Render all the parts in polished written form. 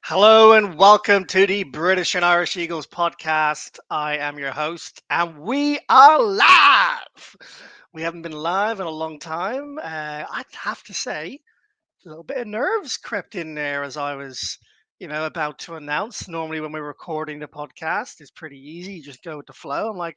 Hello and welcome to the British and Irish Eagles podcast. I am your host and we are live. We haven't been live in a long time. I'd have to say a little bit of nerves crept in there as I was, about to announce. Normally when we're recording the podcast, it's pretty easy. You just go with the flow. I'm like,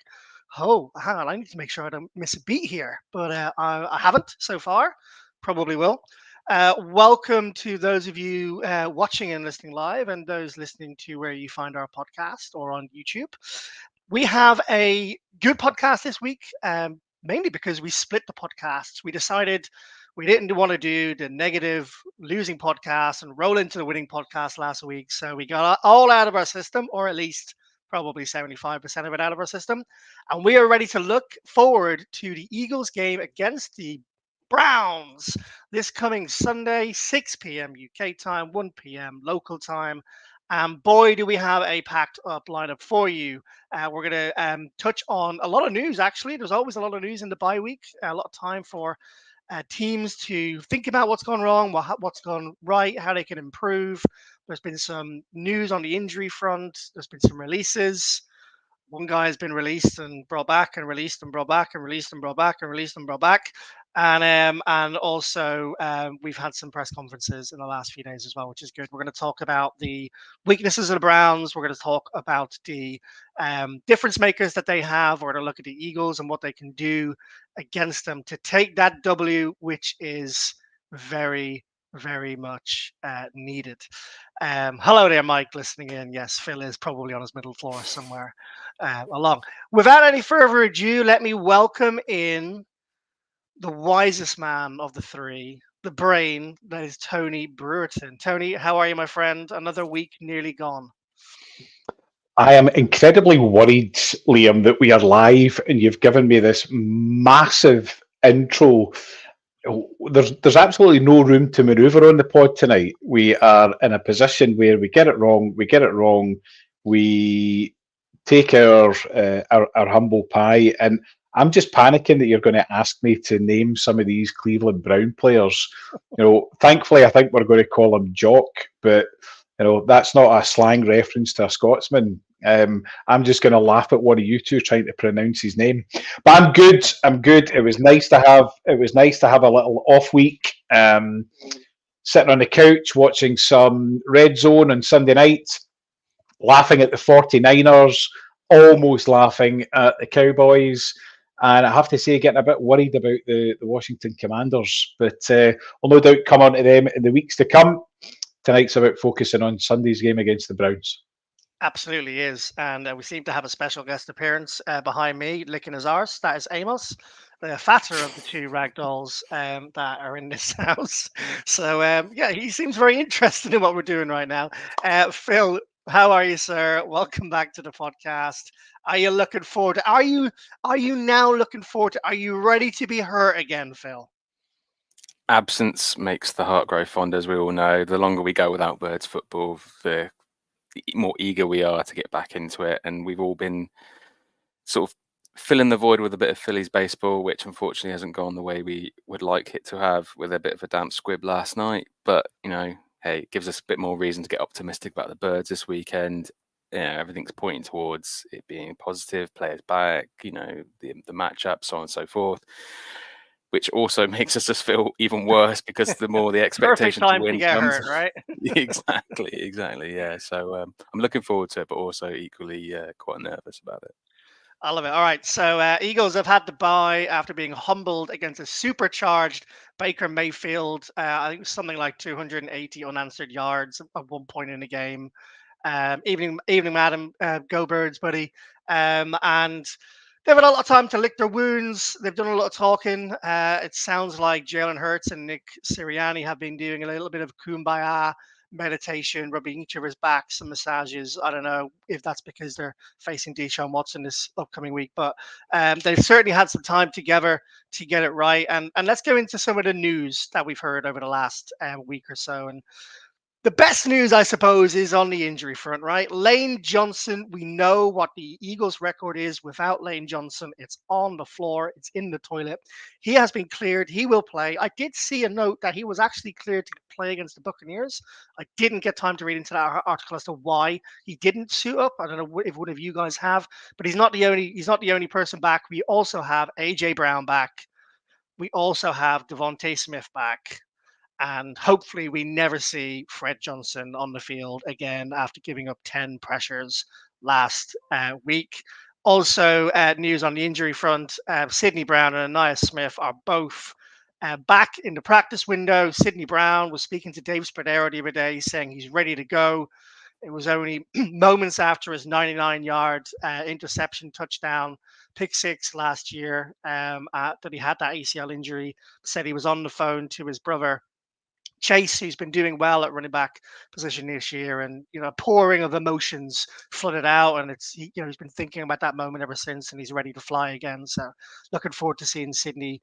oh, hang on, I need to make sure I don't miss a beat here. But I haven't so far. Probably will. Welcome to those of you watching and listening live, and those listening to where you find our podcast or on YouTube. We have a good podcast this week, mainly because we split the podcasts. We decided we didn't want to do the negative losing podcast and roll into the winning podcast last week. So we got all out of our system, or at least probably 75% of it out of our system. And we are ready to look forward to the Eagles game against the Browns this coming Sunday, 6 p.m. UK time, 1 p.m. local time. And boy, do we have a packed up lineup for you. We're going to touch on a lot of news, actually. There's always a lot of news in the bye week, a lot of time for teams to think about what's gone wrong, what's gone right, how they can improve. There's been some news on the injury front. There's been some releases. One guy has been released and brought back, and released and brought back, and released and brought back, and released and brought back. And also we've had some press conferences in the last few days as well, which is good. We're going to talk about the weaknesses of the Browns. We're going to talk about the difference makers that they have. We're going to look at the Eagles and what they can do against them to take that W, which is very, very much needed. Hello there, Mike, listening in. Yes, Phil is probably on his middle floor somewhere along. Without any further ado, let me welcome in the wisest man of the three, the brain, that is Tony Brewerton. Tony, how are you, my friend? Another week nearly gone. I am incredibly worried, Liam, that we are live and you've given me this massive intro. There's absolutely no room to manoeuvre on the pod tonight. We are in a position where we get it wrong, we take our humble pie, and I'm just panicking that you're going to ask me to name some of these Cleveland Brown players. Thankfully, I think we're going to call him Jock, but that's not a slang reference to a Scotsman. I'm just going to laugh at one of you two trying to pronounce his name. But I'm good. It was nice to have a little off week. Sitting on the couch watching some Red Zone on Sunday night, laughing at the 49ers, almost laughing at the Cowboys. And I have to say, getting a bit worried about the Washington Commanders. But we'll no doubt come on to them in the weeks to come. Tonight's about focusing on Sunday's game against the Browns. Absolutely is. And we seem to have a special guest appearance behind me, licking his arse. That is Amos, the fatter of the two ragdolls that are in this house. So, he seems very interested in what we're doing right now. Phil, how are you, sir? Welcome back to the podcast. Are you looking forward to, are you now looking forward to, are you ready to be hurt again, Phil? Absence makes the heart grow fond, as we all know. The longer we go without Birds football, the more eager we are to get back into it. And we've all been sort of filling the void with a bit of Phillies baseball, which unfortunately hasn't gone the way we would like it to have, with a bit of a damp squib last night. But, hey, it gives us a bit more reason to get optimistic about the Birds this weekend. Everything's pointing towards it being positive, players back, the matchup, so on and so forth, which also makes us just feel even worse because the more the expectation to win get comes, hurt, right? exactly, yeah. So I'm looking forward to it, but also equally quite nervous about it. I love it. All right, so Eagles have had the bye after being humbled against a supercharged Baker Mayfield. I think it was something like 280 unanswered yards at one point in the game. Evening, madam. Go Birds, buddy. And they've had a lot of time to lick their wounds. They've done a lot of talking. It sounds like Jalen Hurts and Nick Sirianni have been doing a little bit of kumbaya meditation, rubbing each other's backs, some massages. I don't know if that's because they're facing Deshaun Watson this upcoming week, but they've certainly had some time together to get it right. And let's go into some of the news that we've heard over the last week or so. And the best news, I suppose, is on the injury front, right? Lane Johnson, we know what the Eagles' record is without Lane Johnson. It's on the floor, it's in the toilet. He has been cleared. He will play. I did see a note that he was actually cleared to play against the Buccaneers. I didn't get time to read into that article as to why he didn't suit up. I don't know if one of you guys have, but he's not the only person back. We also have AJ Brown back. We also have Devontae Smith back. And hopefully we never see Fred Johnson on the field again after giving up 10 pressures last week. Also, news on the injury front, Sidney Brown and Anaya Smith are both back in the practice window. Sidney Brown was speaking to Dave Spadero the other day saying he's ready to go. It was only moments after his 99-yard interception touchdown, pick six last year, that he had that ACL injury. Said he was on the phone to his brother Chase, who's been doing well at running back position this year, and a pouring of emotions flooded out, and he's been thinking about that moment ever since, and he's ready to fly again. So, looking forward to seeing Sydney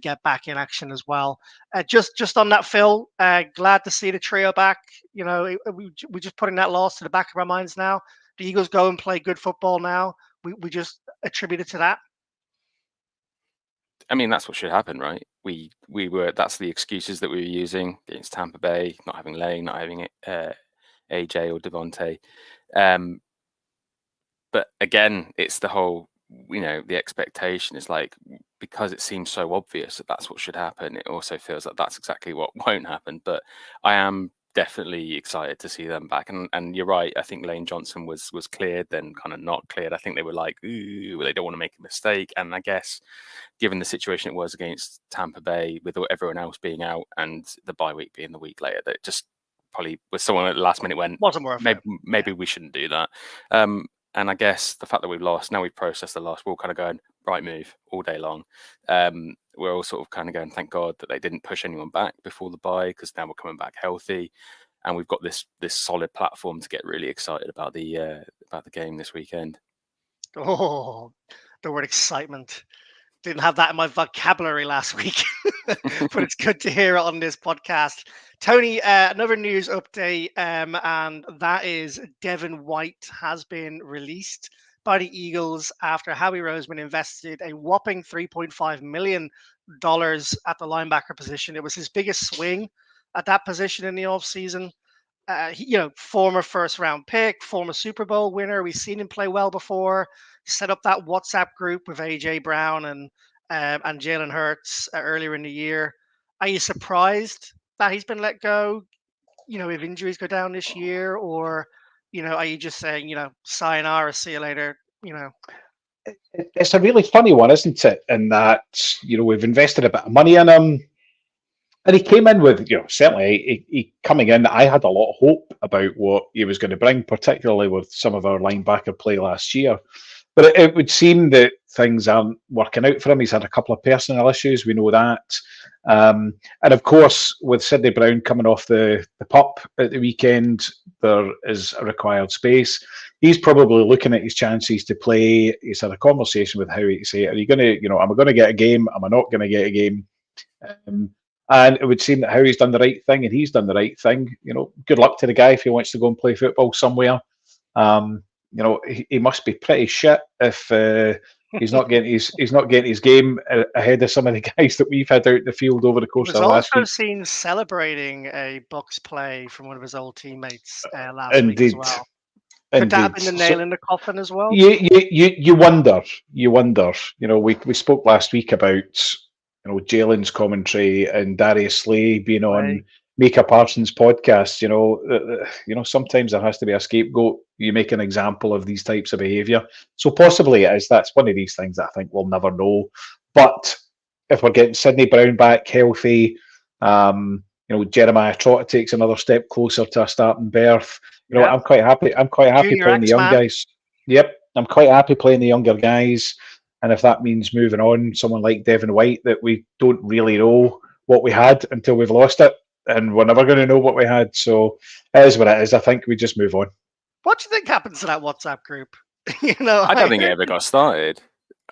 get back in action as well. Just on that, Phil, glad to see the trio back. We're just putting that loss to the back of our minds now. The Eagles go and play good football now. We just attribute it to that. I mean, that's what should happen, right? That's the excuses that we were using against Tampa Bay, not having Lane, not having AJ or Devontae. But again, it's the whole, the expectation is like, because it seems so obvious that that's what should happen, it also feels like that's exactly what won't happen. But I am definitely excited to see them back. And you're right, I think Lane Johnson was cleared, then kind of not cleared. I think they were like, ooh, they don't want to make a mistake. And I guess given the situation it was against Tampa Bay with everyone else being out and the bye week being the week later, that just probably was someone at the last minute went, wasn't worth it. Maybe we shouldn't do that. And I guess the fact that we've lost, now we've processed the loss, we're all kind of going, right move all day long. We're all sort of kind of going, thank God that they didn't push anyone back before the bye, because now we're coming back healthy. And we've got this solid platform to get really excited about the game this weekend. Oh, the word excitement. Didn't have that in my vocabulary last week, but it's good to hear it on this podcast. Tony, another news update, and that is Devin White has been released by the Eagles after Howie Roseman invested a whopping $3.5 million at the linebacker position. It was his biggest swing at that position in the offseason. Former first-round pick, former Super Bowl winner. We've seen him play well before. Set up that WhatsApp group with AJ Brown and Jalen Hurts earlier in the year. Are you surprised that he's been let go? If injuries go down this year, or are you just saying, sayonara, see you later? It's a really funny one, isn't it? In that we've invested a bit of money in him. And he came in with, certainly he coming in, I had a lot of hope about what he was going to bring, particularly with some of our linebacker play last year. But it would seem that things aren't working out for him. He's had a couple of personal issues, we know that. And of course, with Sidney Brown coming off the pup at the weekend, there is a required space. He's probably looking at his chances to play. He's had a conversation with Howie to say, are you going to, am I going to get a game? Am I not going to get a game? And it would seem that Howie's done the right thing, and he's done the right thing. Good luck to the guy if he wants to go and play football somewhere. He must be pretty shit if he's not getting his game ahead of some of the guys that we've had out the field over the course of the last week. He was also seen celebrating a Bucks play from one of his old teammates last week as well. Could that have been the nail in the coffin as well? You wonder. We spoke last week about Jalen's commentary and Darius Slay being on Micah Parsons' podcast. Sometimes there has to be a scapegoat. You make an example of these types of behaviour. So possibly it is. That's one of these things that I think we'll never know. But if we're getting Sidney Brown back healthy, Jeremiah Trotter takes another step closer to a starting berth. I'm quite happy. I'm quite happy Junior playing the young guys. Yep, I'm quite happy playing the younger guys. And if that means moving on, someone like Devin White that we don't really know what we had until we've lost it, and we're never going to know what we had. So it is what it is. I think we just move on. What do you think happens to that WhatsApp group? You know, I don't think it ever got started.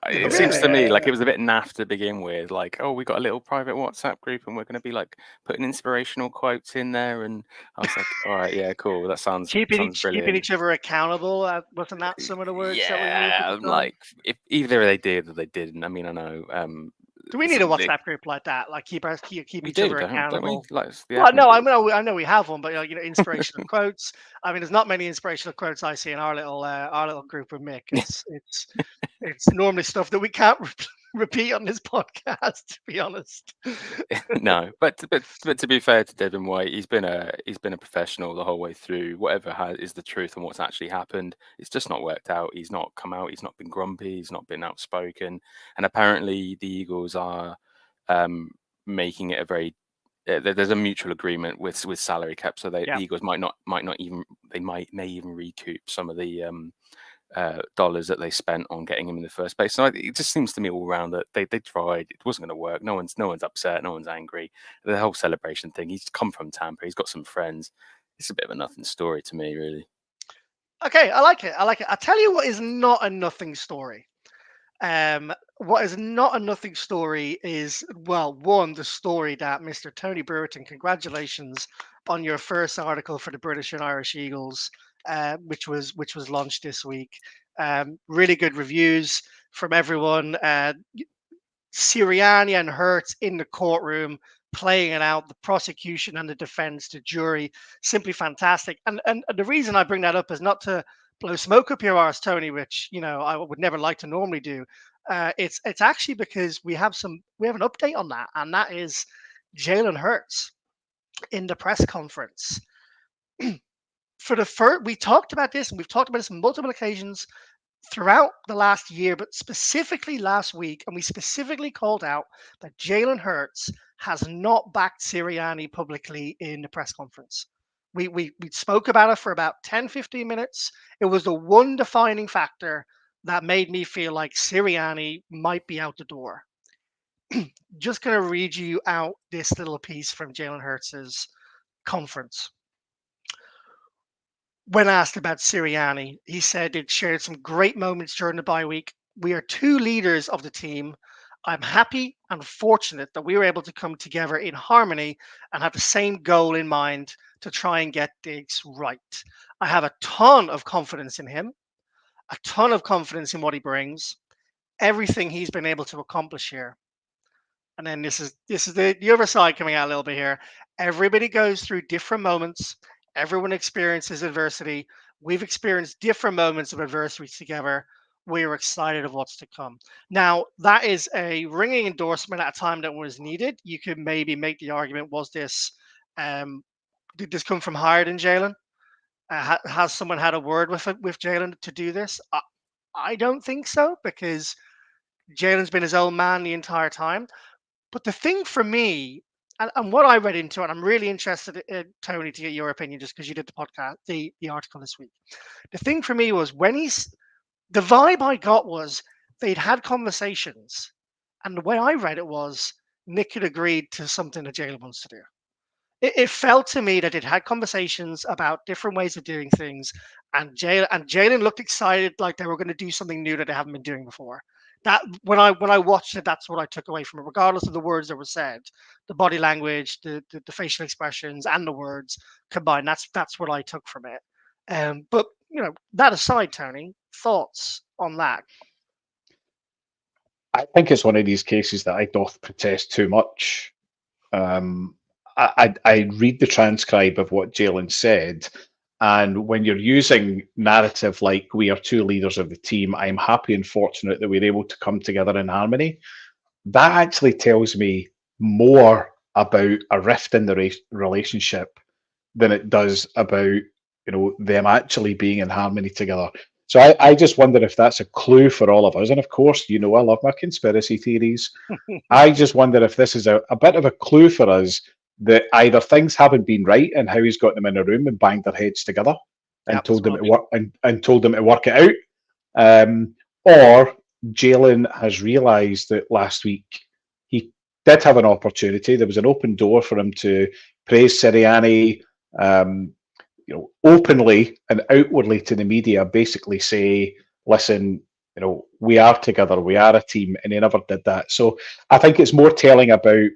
It seems really. to me like it was a bit naff to begin with. Like, oh, we got a little private WhatsApp group, and we're going to be like putting inspirational quotes in there. And I was like, all right, yeah, cool. That sounds Keeping brilliant. each other accountable. Wasn't that some of the words that were used at Yeah, the I'm time? like if either they did or they didn't. I mean, I know. Do we need a WhatsApp group like that? Like keep We each do, other don't we? accountable. Like it's the Well, admin no, group. I know we have one, but inspirational quotes. I mean, there's not many inspirational quotes I see in our little group with Mick. It's normally stuff that we can't repeat on this podcast, to be honest. No, but to be fair to Devin White, he's been a professional the whole way through. Whatever is the truth and what's actually happened, it's just not worked out. He's not come out. He's not been grumpy. He's not been outspoken. And apparently, the Eagles are making it a very there's a mutual agreement with salary cap, so the Yeah. Eagles might not even may even recoup some of the dollars that they spent on getting him in the first place. So it just seems to me all around that they tried. It wasn't going to work. No one's upset. No one's angry. The whole celebration thing. He's come from Tampa. He's got some friends. It's a bit of a nothing story to me, really. Okay, I like it. I like it. I'll tell you what is not a nothing story. What is not a nothing story is, well, one, the story that Mr. Tony Brereton, congratulations on your first article for the British and Irish Eagles, which was launched this week. Really good reviews from everyone. Sirianni and Hertz in the courtroom playing it out, the prosecution and the defense, the jury, simply fantastic. And the reason I bring that up is not to blow smoke up your arse, Tony, which I would never like to normally do. It's actually because we have an update on that, and that is Jalen Hurts in the press conference. For the first, we talked about this, and we've talked about this on multiple occasions throughout the last year, but specifically last week, and we specifically called out that Jalen Hurts has not backed Sirianni publicly in the press conference. We spoke about it for about 10, 15 minutes. It was the one defining factor that made me feel like Sirianni might be out the door. Just going to read you out this little piece from Jalen Hurts' conference. When asked about Sirianni, he said it shared some great moments during the bye week. We are two leaders of the team. I'm happy and fortunate that we were able to come together in harmony and have the same goal in mind to try and get things right. I have a ton of confidence in him, a ton of confidence in what he brings, everything he's been able to accomplish here. And then this is the other side coming out a little bit here. Everybody goes through different moments. Everyone experiences adversity. We've experienced different moments of adversity together. We're excited of what's to come. Now, that is a ringing endorsement at a time that was needed. You could maybe make the argument: did this come from higher than Jalen? Has someone had a word with Jalen to do this? I don't think so, because Jalen's been his own man the entire time. But the thing for me, and what I read into it, I'm really interested in, Tony, to get your opinion, just because you did the podcast, the article this week. The thing for me was the vibe I got was they'd had conversations, and the way I read it was Nick had agreed to something that Jalen wants to do. It felt to me that it had conversations about different ways of doing things, and Jalen looked excited, like they were going to do something new that they haven't been doing before. That when I watched it, that's what I took away from it, regardless of the words that were said, the body language, the facial expressions, and the words combined. That's what I took from it. But that aside, Tony, thoughts on that? I think it's one of these cases that I doth protest too much. I read the transcribe of what Jalen said, and when you're using narrative like "we are two leaders of the team," I'm happy and fortunate that we're able to come together in harmony. That actually tells me more about a rift in the relationship than it does about them actually being in harmony together. So I just wonder if that's a clue for all of us. And of course, I love my conspiracy theories. I just wonder if this is a bit of a clue for us that either things haven't been right and how he's got them in a room and banged their heads together Yeah, and told them to work and told them to work it out, or Jalen has realised that last week he did have an opportunity. There was an open door for him to praise Sirianni, openly and outwardly to the media, basically say, "Listen, we are together, we are a team," and he never did that. So I think it's more telling about.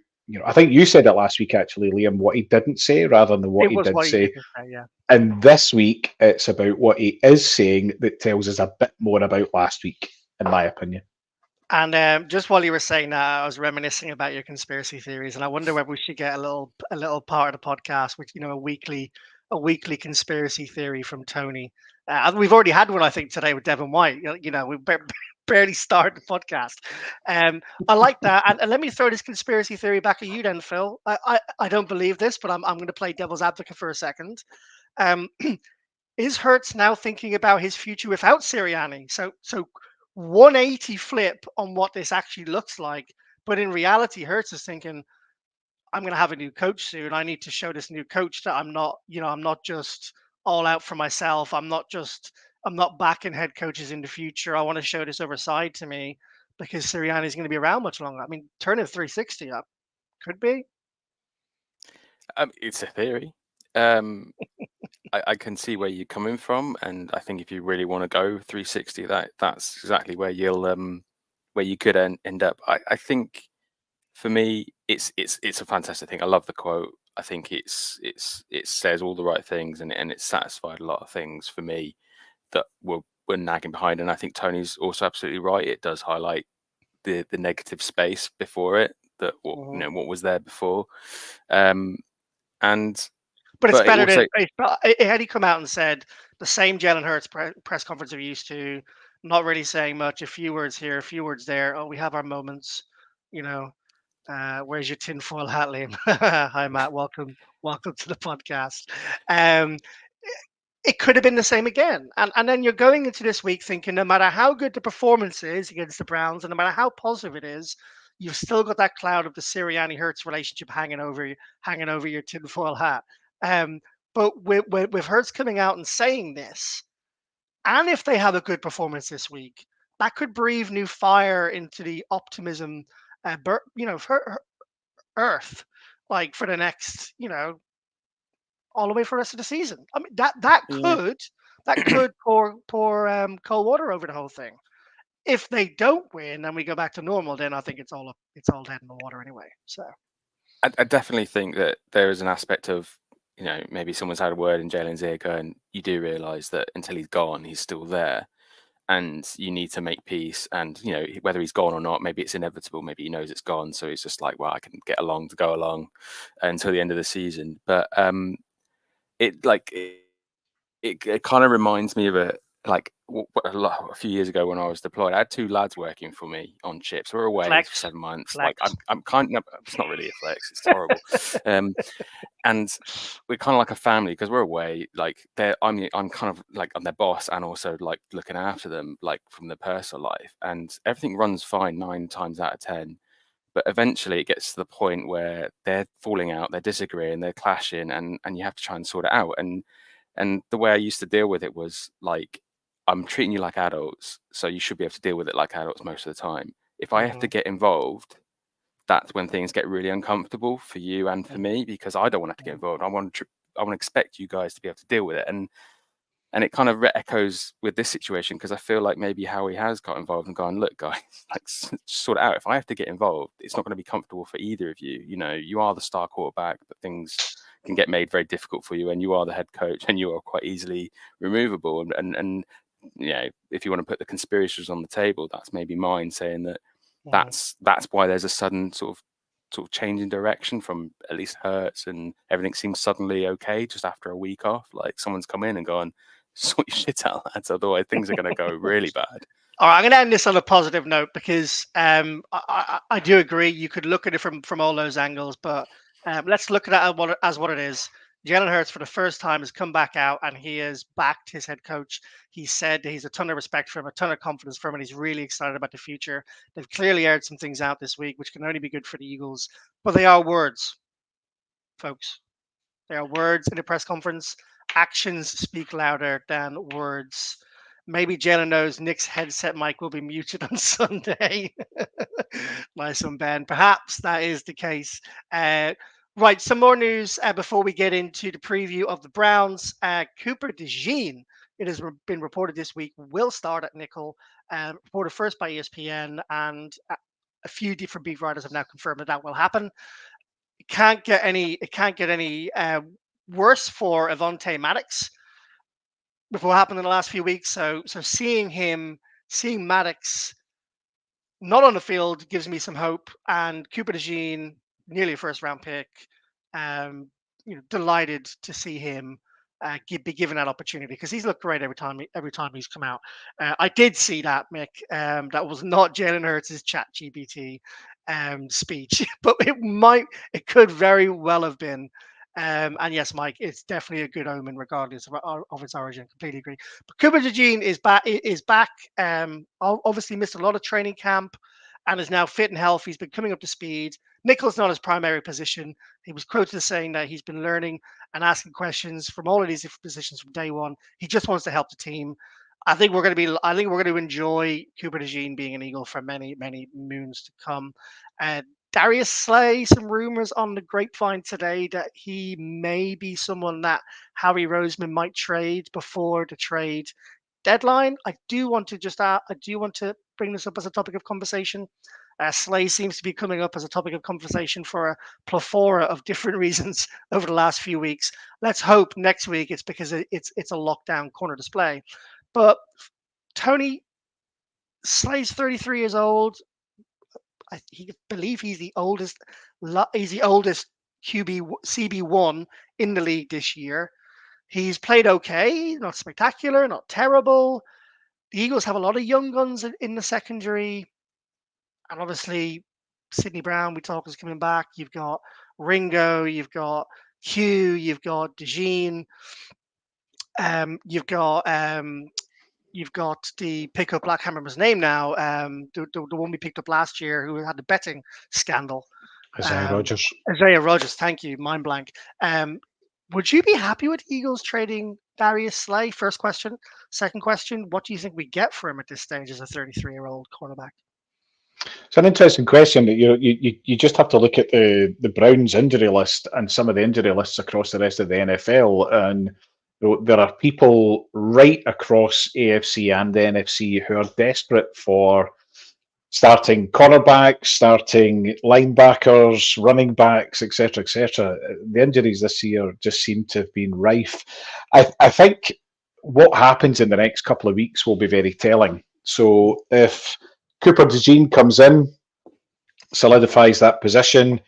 I think you said it last week, actually, Liam, what he didn't say rather than what It he was did what he say. did say, yeah. And this week, it's about what he is saying that tells us a bit more about last week, in my opinion. And just while you were saying that, I was reminiscing about your conspiracy theories, and I wonder whether we should get a little part of the podcast, which a weekly conspiracy theory from Tony. We've already had one, I think, today with Devin White. We barely started the podcast. I like that, and let me throw this conspiracy theory back at you, then, Phil. I don't believe this, but I'm going to play devil's advocate for a second. Um, is Hertz now thinking about his future without Sirianni? So 180 flip on what this actually looks like. But in reality, Hertz is thinking, I'm going to have a new coach soon. I need to show this new coach that I'm not just all out for myself. I'm not backing head coaches in the future. I want to show this other side to me because Sirianni is going to be around much longer. I mean, turning 360 up could be. It's a theory. Um, I can see where you're coming from, and I think if you really want to go 360, that's exactly where where you could end up. I think for me, it's a fantastic thing. I love the quote. I think it says all the right things, and it's satisfied a lot of things for me that were nagging behind. And I think Tony's also absolutely right. It does highlight the negative space before it, that Mhm. what was there before, um, and But it's but it better also than had he come out and said the same Jalen Hurts press conference we're used to, not really saying much, a few words here, a few words there. Oh, we have our moments, you know. Where's your tinfoil hat, Liam? Hi, Matt. Welcome to the podcast. Um, it could have been the same again, and then you're going into this week thinking, no matter how good the performance is against the Browns, and no matter how positive it is, you've still got that cloud of the Sirianni Hurts relationship hanging over your tinfoil hat. Um, but with Hurts coming out and saying this, and if they have a good performance this week, that could breathe new fire into the optimism, for Earth, like for the next, all the way for the rest of the season. I mean, yeah. that could pour cold water over the whole thing. If they don't win and we go back to normal, then I think it's all dead in the water anyway. So I definitely think that there is an aspect of, maybe someone's had a word in Jalen's ear, and you do realise that until he's gone, he's still there, and you need to make peace. And whether he's gone or not, maybe it's inevitable. Maybe he knows it's gone, so he's just like, well, I can get along to go along until the end of the season. But it like it kind of reminds me of a few years ago when I was deployed. I had two lads working for me on ships. We were away for flex, 7 months. Like flex. I'm kind of, no, it's not really a flex. It's horrible. Um, and we're kind of like a family because we're away. Like I'm kind of like I'm their boss and also like looking after them like from their personal life, and everything runs fine 9 times out of 10. But eventually it gets to the point where they're falling out, they're disagreeing, they're clashing, and you have to try and sort it out. And the way I used to deal with it was like, I'm treating you like adults, so you should be able to deal with it like adults most of the time. If I have to Hmm. get involved, that's when things get really uncomfortable for you and for me, because I don't want to have to get involved. I want to expect you guys to be able to deal with it. And it kind of echoes with this situation, because I feel like maybe Howie has got involved and gone, look, guys, like sort it out. If I have to get involved, it's not going to be comfortable for either of you. You are the star quarterback, but things can get made very difficult for you, and you are the head coach, and you are quite easily removable. And if you want to put the conspiracies on the table, that's maybe mine saying that Hmm. that's why there's a sudden sort of change in direction from at least Hertz, and everything seems suddenly okay just after a week off. Like someone's come in and gone, sort your shit out, lads, otherwise things are going to go really bad. All right, I'm going to end this on a positive note because I do agree. You could look at it from all those angles, but let's look at it as what it is. Jalen Hurts, for the first time, has come back out and he has backed his head coach. He said that he's a ton of respect for him, a ton of confidence for him, and he's really excited about the future. They've clearly aired some things out this week, which can only be good for the Eagles, but they are words, folks. They are words in a press conference. Actions speak louder than words. Maybe Jalen knows Nick's headset mic will be muted on Sunday. My son Ben. Perhaps that is the case. Right, some more news before we get into the preview of the Browns. Cooper DeJean, it has been reported this week, will start at nickel. Reported first by ESPN, and a few different beat writers have now confirmed that will happen. It can't get any worse for Avonte Maddox with what happened in the last few weeks. So seeing Maddox not on the field gives me some hope. And Cooper DeJean, nearly a first round pick, um, delighted to see him be given that opportunity because he's looked great every time he's come out. I did see that, Mick. That was not Jalen Hurts' chat GPT speech, but it could very well have been. And yes, Mike, it's definitely a good omen, regardless of its origin. Completely agree. But Cooper DeJean is back. Is back. Obviously missed a lot of training camp, and is now fit and healthy. He's been coming up to speed. Nickel's not his primary position. He was quoted as saying that he's been learning and asking questions from all of these different positions from day one. He just wants to help the team. I think we're going to enjoy Cooper DeJean being an Eagle for many, many moons to come. Darius Slay, some rumors on the grapevine today that he may be someone that Howie Roseman might trade before the trade deadline. I do want to bring this up as a topic of conversation. Slay seems to be coming up as a topic of conversation for a plethora of different reasons over the last few weeks. Let's hope next week it's because it's a lockdown corner display. But Tony, Slay's 33 years old. I believe he's the oldest. He's the oldest CB1 in the league this year. He's played okay, not spectacular, not terrible. The Eagles have a lot of young guns in the secondary, and obviously Sidney Brown, we talk, is coming back. You've got Ringo, you've got Hugh, you've got DeJean, you've got the pickup, Black Hammer's name now, the one we picked up last year who had the betting scandal. Isaiah Rogers. Isaiah Rogers, thank you, mind blank. Would you be happy with Eagles trading Darius Slay? First question. Second question, what do you think we get for him at this stage as a 33-year-old cornerback? It's an interesting question. You just have to look at the Browns injury list and some of the injury lists across the rest of the NFL, and there are people right across AFC and the NFC who are desperate for starting cornerbacks, starting linebackers, running backs, etc., etc. The injuries this year just seem to have been rife. I think what happens in the next couple of weeks will be very telling. So if Cooper DeJean comes in, solidifies that position,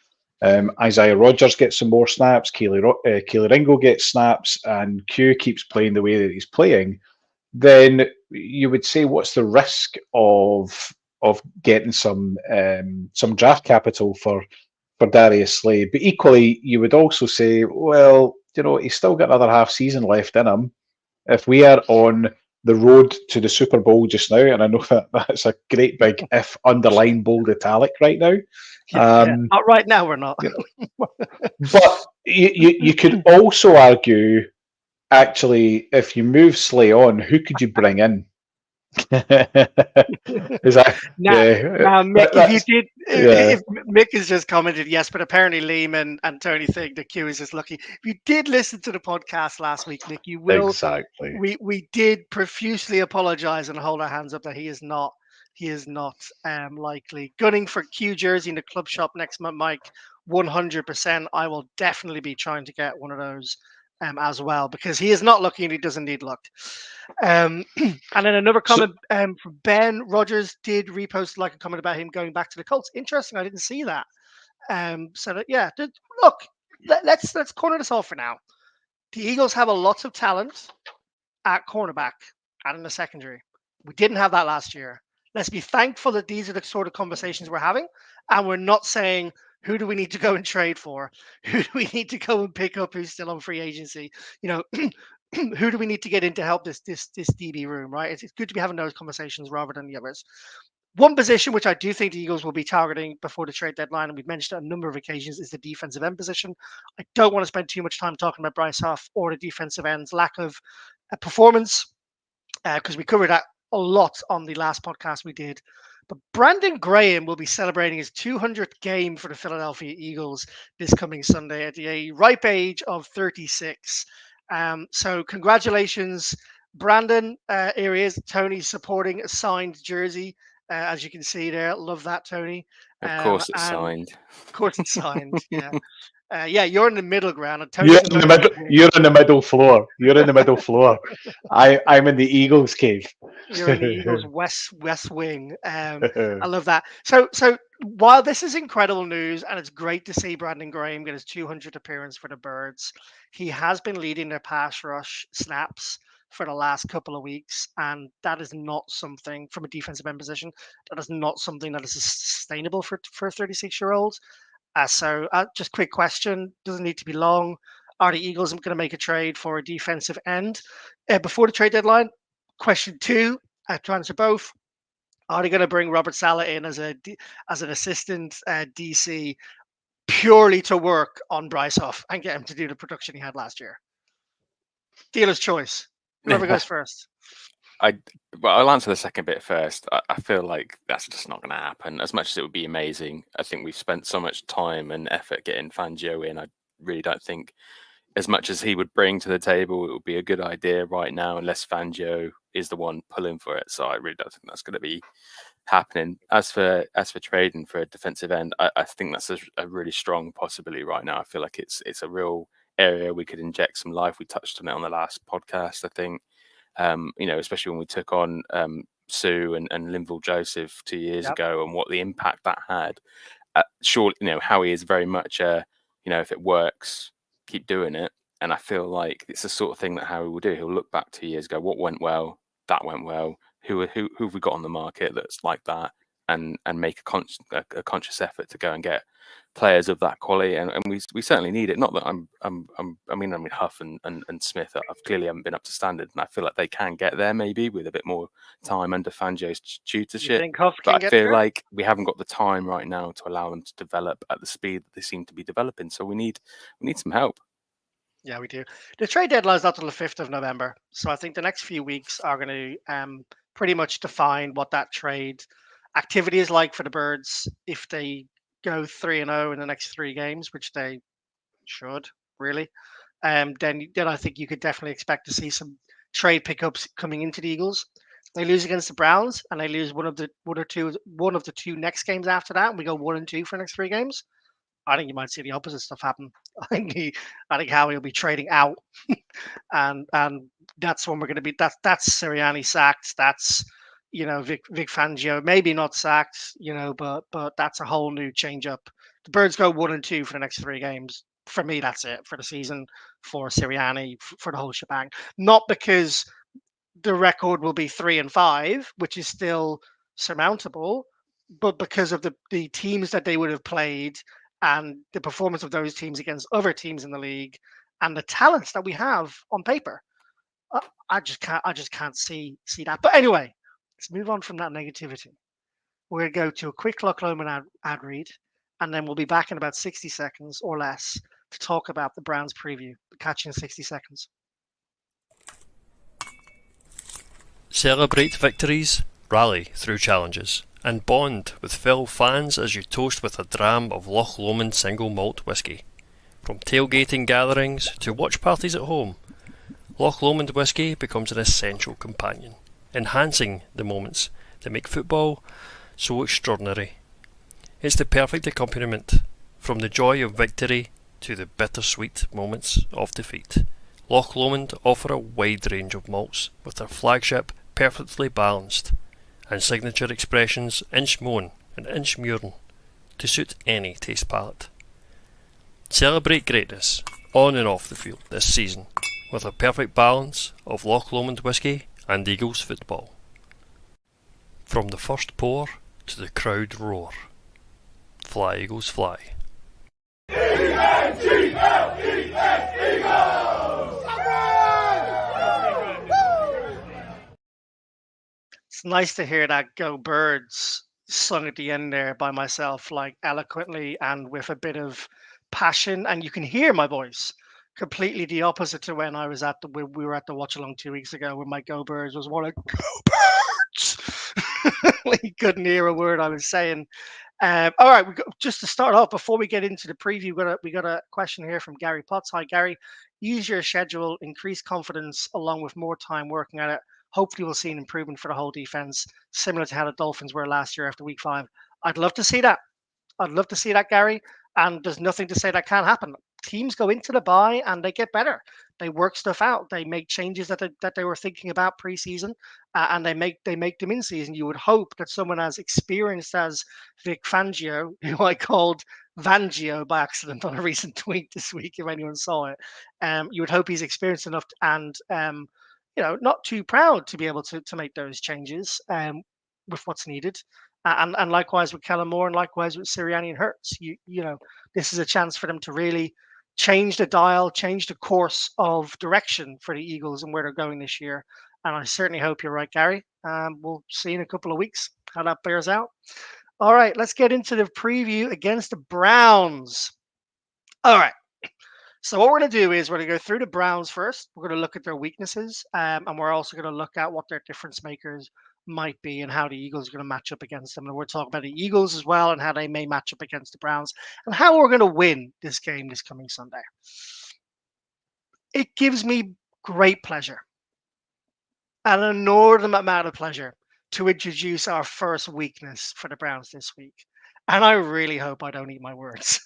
Isaiah Rogers gets some more snaps, Keely Ringo gets snaps, and Q keeps playing the way that he's playing, then you would say, what's the risk of getting some draft capital for Darius Slay? But equally, you would also say, well, he's still got another half season left in him. If we are on the road to the Super Bowl just now, and I know that's a great big if underline bold italic right now. Not right now, we're not. But you could also argue, actually, if you move Slay on, who could you bring in? Is that now Mick, if Mick has just commented yes, but apparently Liam and Tony think that Q is just lucky. If you did listen to the podcast last week, Mick, you will exactly. We did profusely apologize and hold our hands up that he is not likely. Gunning for Q jersey in the club shop next month, Mike. 100%. I will definitely be trying to get one of those as well, because he is not lucky and he doesn't need luck. And then another comment from Ben Rogers did repost a comment about him going back to the Colts. Interesting, I didn't see that. Look, let's corner this off for now. The Eagles have a lot of talent at cornerback and in the secondary. We didn't have that last year. Let's be thankful that these are the sort of conversations we're having, and we're not saying, who do we need to go and trade for? Who do we need to go and pick up who's still on free agency? Who do we need to get in to help this DB room, right? It's good to be having those conversations rather than the others. One position which I do think the Eagles will be targeting before the trade deadline, and we've mentioned it a number of occasions, is the defensive end position. I don't want to spend too much time talking about Bryce Huff or the defensive end's lack of performance. because we covered that a lot on the last podcast we did. But Brandon Graham will be celebrating his 200th game for the Philadelphia Eagles this coming Sunday at the ripe age of 36. So congratulations, Brandon. Here he is. Tony supporting a signed jersey, as you can see there. Love that, Tony. Of course, it's And signed. of course, it's signed. Yeah. Yeah, you're in the middle ground, and You're Tony's in in the the right middle. wing. You're in the middle floor. You're in the middle floor. I'm in the Eagles cave. You're in the Eagles west wing. I love that. So while this is incredible news and it's great to see Brandon Graham get his 200th appearance for the Birds, he has been leading their pass rush snaps for the last couple of weeks, and that is not something from a defensive end position. That is not something that is sustainable for a 36-year-old. Just quick question, doesn't need to be long. Are the Eagles going to make a trade for a defensive end before the trade deadline? Question two, to answer both, are they going to bring Robert Saleh in as an assistant DC purely to work on Bryce Huff and get him to do the production he had last year? Dealer's choice. Whoever goes first. I'll answer the second bit first. I feel like that's just not going to happen. As much as it would be amazing, I think we've spent so much time and effort getting Fangio in. I really don't think, as much as he would bring to the table, it would be a good idea right now, unless Fangio is the one pulling for it. So I really don't think that's going to be happening. As for trading for a defensive end, I think that's a really strong possibility right now. I feel like it's a real area we could inject some life. We touched on it on the last podcast, I think. Especially when we took on Sue and Linville Joseph 2 years ago, and what the impact that had. Surely, Howie is very much if it works, keep doing it. And I feel like it's the sort of thing that Howie will do. He'll look back 2 years ago, what went well, that went well. Who have we got on the market that's like that, and make a conscious effort to go and get players of that quality, and we certainly need it. Not that I mean Huff and Smith I've clearly haven't been up to standard, and I feel like they can get there maybe with a bit more time under Fangio's tutorship. You think Huff but can I get feel there? like we haven't got the time right now to allow them to develop at the speed that they seem to be developing. So we need some help. Yeah, we do. The trade deadline is not till the 5th of November. So I think the next few weeks are going to pretty much define what that trade activity is like for the Birds if they go 3-0 in the next 3 games, which they should, really. Then I think you could definitely expect to see some trade pickups coming into the Eagles. They lose against the Browns and they lose one of the two next games after that, and we go 1-2 for the next 3 games. I think you might see the opposite stuff happen. I think Howie will be trading out, and that's when we're going to be. That's Sirianni sacked. That's Vic Fangio maybe not sacked. But that's a whole new change up. The Birds go 1-2 for the next 3 games. For me, that's it for the season. For Sirianni, for the whole shebang. Not because the record will be 3-5, which is still surmountable, but because of the teams that they would have played and the performance of those teams against other teams in the league and the talents that we have on paper. I just can't see that. But anyway, let's move on from that negativity. We're going to go to a quick Loch Lomond ad read, and then we'll be back in about 60 seconds or less to talk about the Browns preview. Catch you in 60 seconds. Celebrate victories, rally through challenges, and bond with fellow fans as you toast with a dram of Loch Lomond single malt whisky. From tailgating gatherings to watch parties at home, Loch Lomond whisky becomes an essential companion, enhancing the moments that make football so extraordinary. It's the perfect accompaniment, from the joy of victory to the bittersweet moments of defeat. Loch Lomond offer a wide range of malts, with their flagship perfectly balanced, and signature expressions Inchmoan and Inchmuren to suit any taste palate. Celebrate greatness on and off the field this season with a perfect balance of Loch Lomond whisky and Eagles football. From the first pour to the crowd roar, fly Eagles fly. It's nice to hear that Go Birds sung at the end there by myself, like eloquently and with a bit of passion. And you can hear my voice completely the opposite to when I was at we were at the watch along 2 weeks ago when my Go Birds was more like Go Birds. He couldn't hear a word I was saying. All right, just to start off before we get into the preview, we got a question here from Gary Potts. Hi, Gary. Use your schedule, increase confidence, along with more time working at it. Hopefully, we'll see an improvement for the whole defense, similar to how the Dolphins were last year after Week 5. I'd love to see that. I'd love to see that, Gary. And there's nothing to say that can't happen. Teams go into the bye and they get better. They work stuff out. They make changes that they were thinking about preseason, and they make them in season. You would hope that someone as experienced as Vic Fangio, who I called Vangio by accident on a recent tweet this week, if anyone saw it, you would hope he's experienced enough and not too proud to be able to make those changes with what's needed. And likewise with Kellen Moore, and likewise with Sirianni and Hurts. This is a chance for them to really change the dial, change the course of direction for the Eagles and where they're going this year. And I certainly hope you're right, Gary. We'll see in a couple of weeks how that bears out. All right, let's get into the preview against the Browns. All right. So what we're going to do is we're going to go through the Browns first. We're going to look at their weaknesses, and we're also going to look at what their difference makers might be and how the Eagles are going to match up against them. And we're talking about the Eagles as well and how they may match up against the Browns and how we're going to win this game this coming Sunday. It gives me great pleasure, an inordinate amount of pleasure, to introduce our first weakness for the Browns this week. And I really hope I don't eat my words.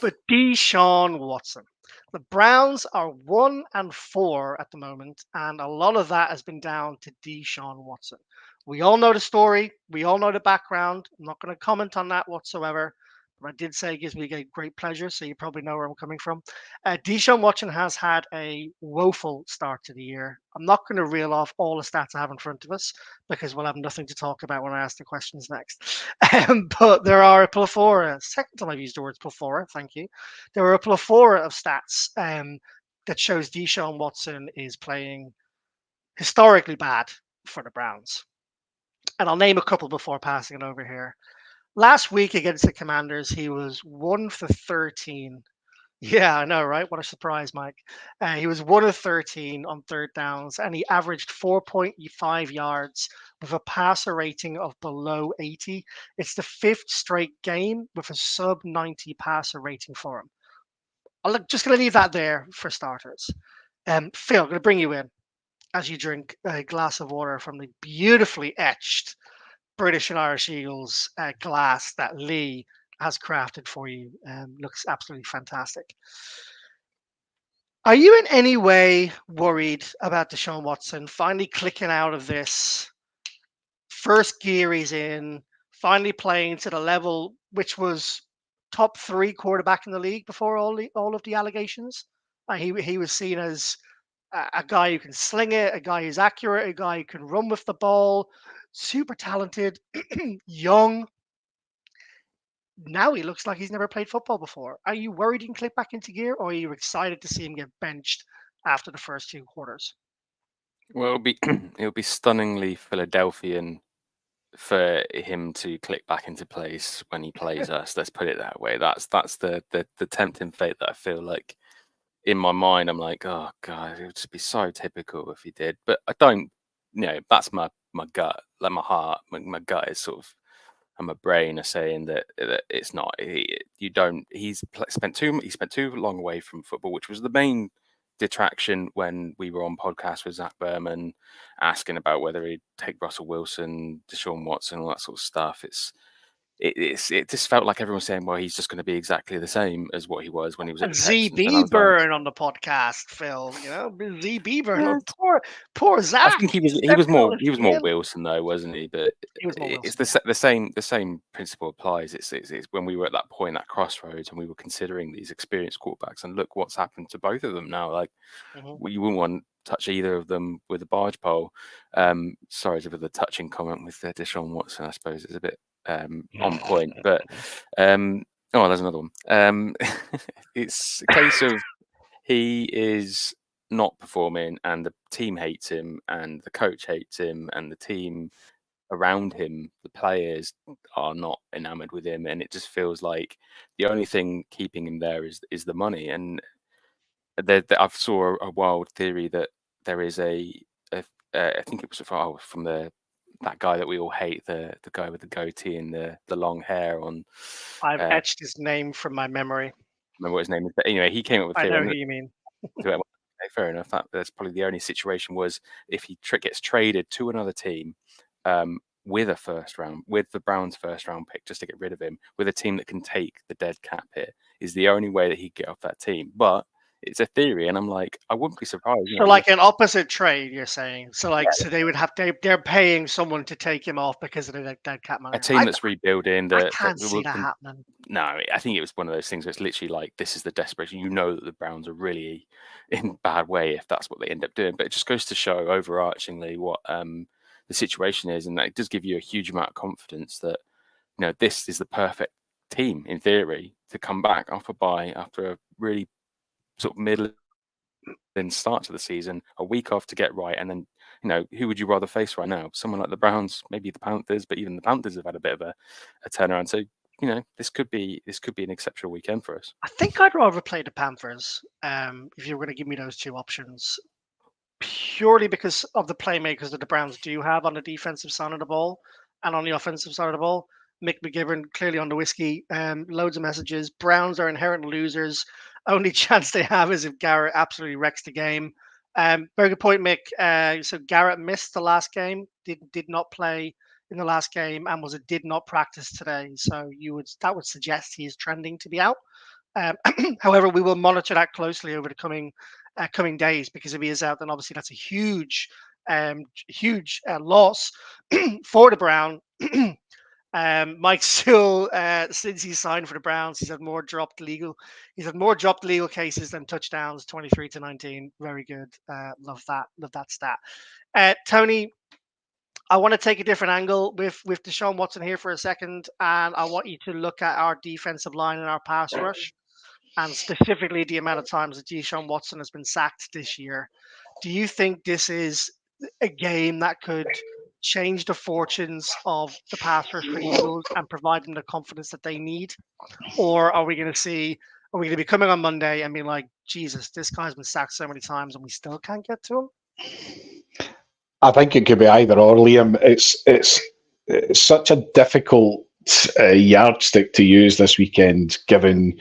But Deshaun Watson. The Browns are 1-4 at the moment, and a lot of that has been down to Deshaun Watson. We all know the story. We all know the background. I'm not going to comment on that whatsoever. But I did say it gives me great pleasure, so you probably know where I'm coming from. Deshaun Watson has had a woeful start to the year. I'm not going to reel off all the stats I have in front of us because we'll have nothing to talk about when I ask the questions next. But there are a plethora, second time I've used the words plethora, thank you. There are a plethora of stats that shows Deshaun Watson is playing historically bad for the Browns. And I'll name a couple before passing it over here. Last week against the Commanders, he was 1 for 13. Yeah, I know, right? What a surprise, Mike. He was 1 of 13 on third downs, and he averaged 4.5 yards with a passer rating of below 80. It's the fifth straight game with a sub 90 passer rating for him. I'm just going to leave that there for starters. Phil, I'm going to bring you in as you drink a glass of water from the beautifully etched British and Irish Eagles glass that Lee has crafted for you. Looks absolutely fantastic. Are you in any way worried about Deshaun Watson finally clicking out of this first gear he's in, finally playing to the level which was top 3 quarterback in the league before all of the allegations? He was seen as a guy who can sling it, a guy who's accurate, a guy who can run with the ball, super talented, young. Now he looks like he's never played football before. Are you worried he can click back into gear, or are you excited to see him get benched after the first 2 quarters? Well, it'll be stunningly Philadelphian for him to click back into place when he plays us. Let's put it that way. That's the tempting fate that I feel like in my mind. I'm like, oh god, it would just be so typical if he did. But I don't. That's my gut, like my heart. My gut is sort of, and my brain are saying that it's not. He spent too long away from football, which was the main detraction when we were on podcast with Zach Berman asking about whether he'd take Russell Wilson, Deshaun Watson, all that sort of stuff. It just felt like everyone was saying, well, he's just going to be exactly the same as what he was when he was at And the Texans. And I was like, ZB on the podcast, Phil. ZB Burn, yeah, poor I Zach. think he was Stepping on his more skin. Wilson though, wasn't he? But He was more it's Wilson. the same principle applies. It's when we were at that point, that crossroads, and we were considering these experienced quarterbacks, and look what's happened to both of them now. Like you wouldn't want to touch either of them with a barge pole. Sorry for the touching comment with Deshaun Watson. I suppose it's a bit on point, but there's another one. It's a case of he is not performing and the team hates him and the coach hates him and the team around him, the players are not enamored with him, and it just feels like the only thing keeping him there is the money. And I've saw a wild theory that there is I think it was from that guy that we all hate, the guy with the goatee and the long hair on. I've etched his name from my memory. Remember what his name is, but anyway, he came up with a I theory. know who you mean. Okay, fair enough. That's probably the only situation was if he gets traded to another team with the Browns' first round pick, just to get rid of him, with a team that can take the dead cap here, is the only way that he'd get off that team. But it's a theory, and I'm like, I wouldn't be surprised. So, like an opposite trade, you're saying. So, so they would have they're paying someone to take him off because of the dead cap money. A team that's rebuilding. I can't see that happening. No, I think it was one of those things where it's literally like, this is the desperation. You know that the Browns are really in bad way if that's what they end up doing. But it just goes to show overarchingly what the situation is, and that does give you a huge amount of confidence that this is the perfect team in theory to come back off a bye after a really sort of middling start to the season, a week off to get right, and then who would you rather face right now? Someone like the Browns, maybe the Panthers, but even the Panthers have had a bit of a turnaround. So this could be an exceptional weekend for us. I think I'd rather play the Panthers if you were going to give me those two options, purely because of the playmakers that the Browns do have on the defensive side of the ball and on the offensive side of the ball. Mick McGivern clearly on the whiskey. Loads of messages. Browns are inherent losers. Only chance they have is if Garrett absolutely wrecks the game. Very good point, Mick. So Garrett missed the last game. Did not play in the last game and did not practice today. So that would suggest he is trending to be out. However, we will monitor that closely over the coming days, because if he is out, then obviously that's a huge loss for the Brown. Mike still, since he signed for the Browns, he's had more dropped legal cases than touchdowns, 23-19. Very good. Love that stat. Tony, I want to take a different angle with Deshaun Watson here for a second, and I want you to look at our defensive line and our pass rush, and specifically the amount of times that Deshaun Watson has been sacked this year. Do you think this is a game that could change the fortunes of the pass rush for the Eagles and provide them the confidence that they need? Or are we going to be coming on Monday and being like, Jesus, this guy's been sacked so many times and we still can't get to him? I think it could be either or, Liam. It's such a difficult yardstick to use this weekend, given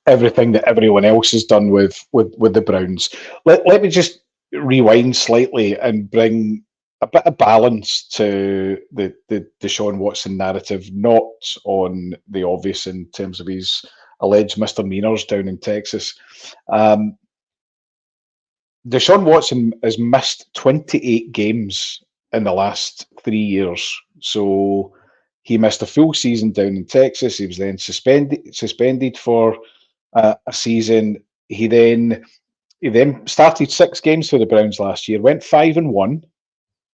everything that everyone else has done with the Browns. Let me just rewind slightly and bring a bit of balance to the Deshaun Watson narrative, not on the obvious in terms of his alleged misdemeanors down in Texas. Deshaun Watson has missed 28 games in the last 3 years. So he missed a full season down in Texas. He was then suspended for a season. He then started 6 games for the Browns last year, went 5-1.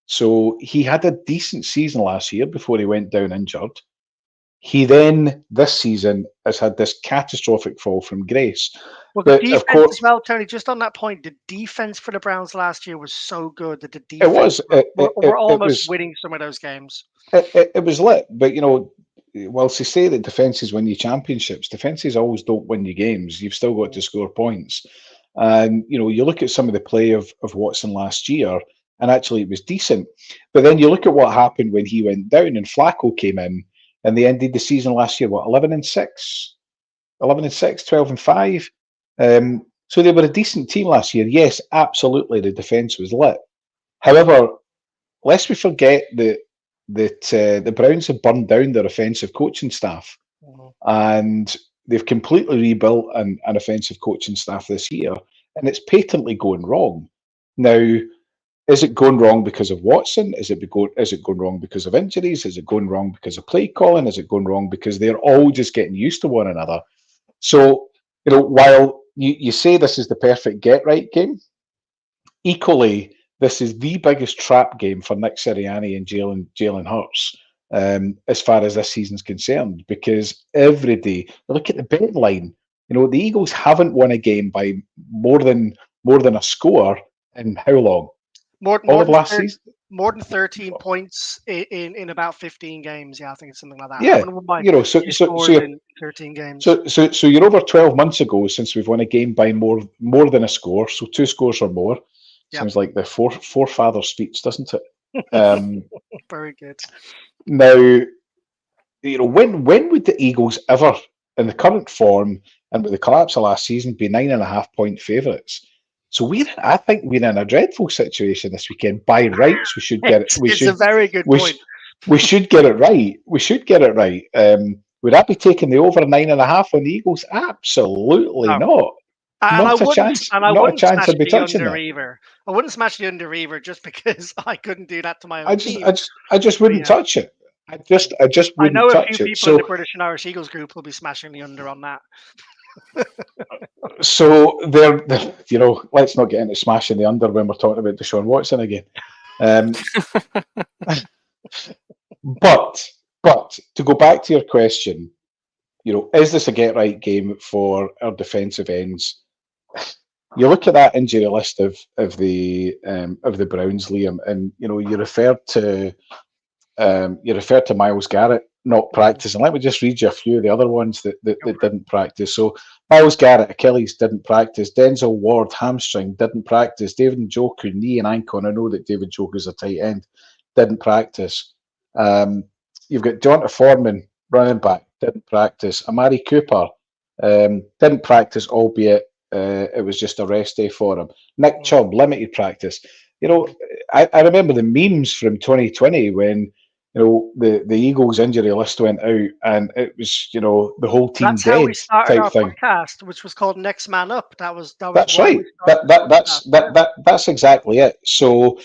So he had a decent season last year before he went down injured. He then, this season, has had this catastrophic fall from grace. Well, the defense as well, Tony, just on that point, the defense for the Browns last year was so good that the defense were almost winning some of those games. It was lit, but, whilst they say that defences win you championships, defences always don't win you games. You've still got to score points. And, you look at some of the play of Watson last year, and actually it was decent. But then you look at what happened when he went down and Flacco came in, and they ended the season last year, 11-6, 12-5. So they were a decent team last year. Yes, absolutely, the defence was lit. However, lest we forget that the Browns have burned down their offensive coaching staff, and they've completely rebuilt an offensive coaching staff this year, and it's patently going wrong. Now, is it going wrong because of Watson? Is it going wrong because of injuries? Is it going wrong because of play calling? Is it going wrong because they're all just getting used to one another? So, while you say this is the perfect get-right game, equally, this is the biggest trap game for Nick Sirianni and Jalen Hurts as far as this season's concerned, because every day, look at the bet line. The Eagles haven't won a game by more than a score in how long? More than last season. more than 13 points in about 15 games. Yeah, I think it's something like that. I Yeah, haven't won by you know, so two so so scores you're, in 13 games. so you're over 12 months ago since we've won a game by more than a score, so 2 scores or more. Yeah, Sounds like the forefather speech, doesn't it? Um, very good. Now, when would the Eagles ever, in the current form and with the collapse of last season, be 9.5 point favourites? So I think we're in a dreadful situation this weekend. By rights, we should get it. It's a very good We, point. we should get it right. We should get it right. Would I be taking the over 9.5 on the Eagles? Absolutely No. not. And Not a chance. I Not a wouldn't chance smash I'd be the touching under that. either. I wouldn't smash the under either just because I couldn't do that to my I own just, team. I just, I just But wouldn't yeah, touch it. I just I know wouldn't a few touch it. people in the So, British and Irish Eagles group will be smashing the under on that. So let's not get into smashing the under when we're talking about Deshaun Watson again. Um, but to go back to your question, is this a get right game for our defensive ends? You look at that injury list of the Browns, Liam, and you referred to Miles Garrett not practicing. Let me just read you a few of the other ones that didn't practice. So Miles Garrett, Achilles, didn't practice. Denzel Ward, hamstring, didn't practice. David Njoku, knee and ankle. And I know that David Njoku is a tight end, didn't practice. You've got Jonta Foreman, running back, didn't practice. Amari Cooper, didn't practice, albeit it was just a rest day for him. Nick Chubb, limited practice. I remember the memes from 2020 when the Eagles injury list went out and it was the whole team That's how we dead started type our thing. podcast, which was called Next Man Up. That was That's why we right. started the podcast. Yeah. That's exactly it. So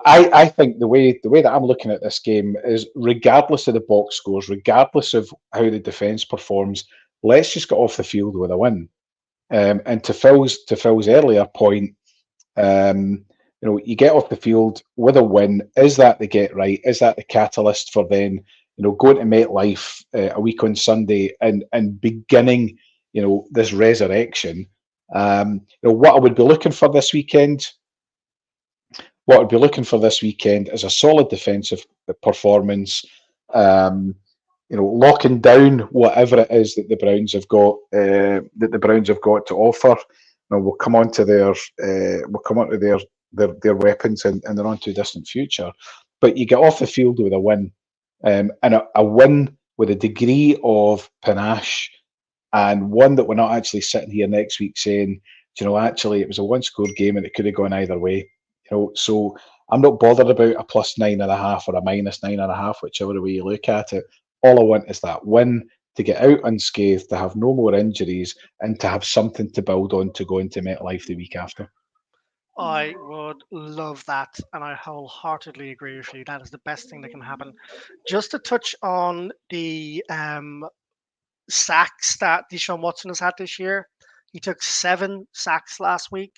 I think the way that I'm looking at this game is, regardless of the box scores, regardless of how the defense performs, let's just get off the field with a win. And to Phil's earlier point, you get off the field with a win. Is that the get right? Is that the catalyst for then, going to MetLife a week on Sunday and beginning, this resurrection? What I would be looking for this weekend. What I'd be looking for this weekend is a solid defensive performance. Locking down whatever it is that the Browns have got to offer. We'll come on to their weapons in the not too distant future. But you get off the field with a win, and a win with a degree of panache, and one that we're not actually sitting here next week saying, actually it was a one-score game and it could have gone either way. So I'm not bothered about a plus 9.5 or a minus 9.5, whichever way you look at it. All I want is that win, to get out unscathed, to have no more injuries, and to have something to build on to go into MetLife the week after. I would love that, and I wholeheartedly agree with you. That is the best thing that can happen. Just to touch on the sacks that Deshaun Watson has had this year, he took 7 sacks last week.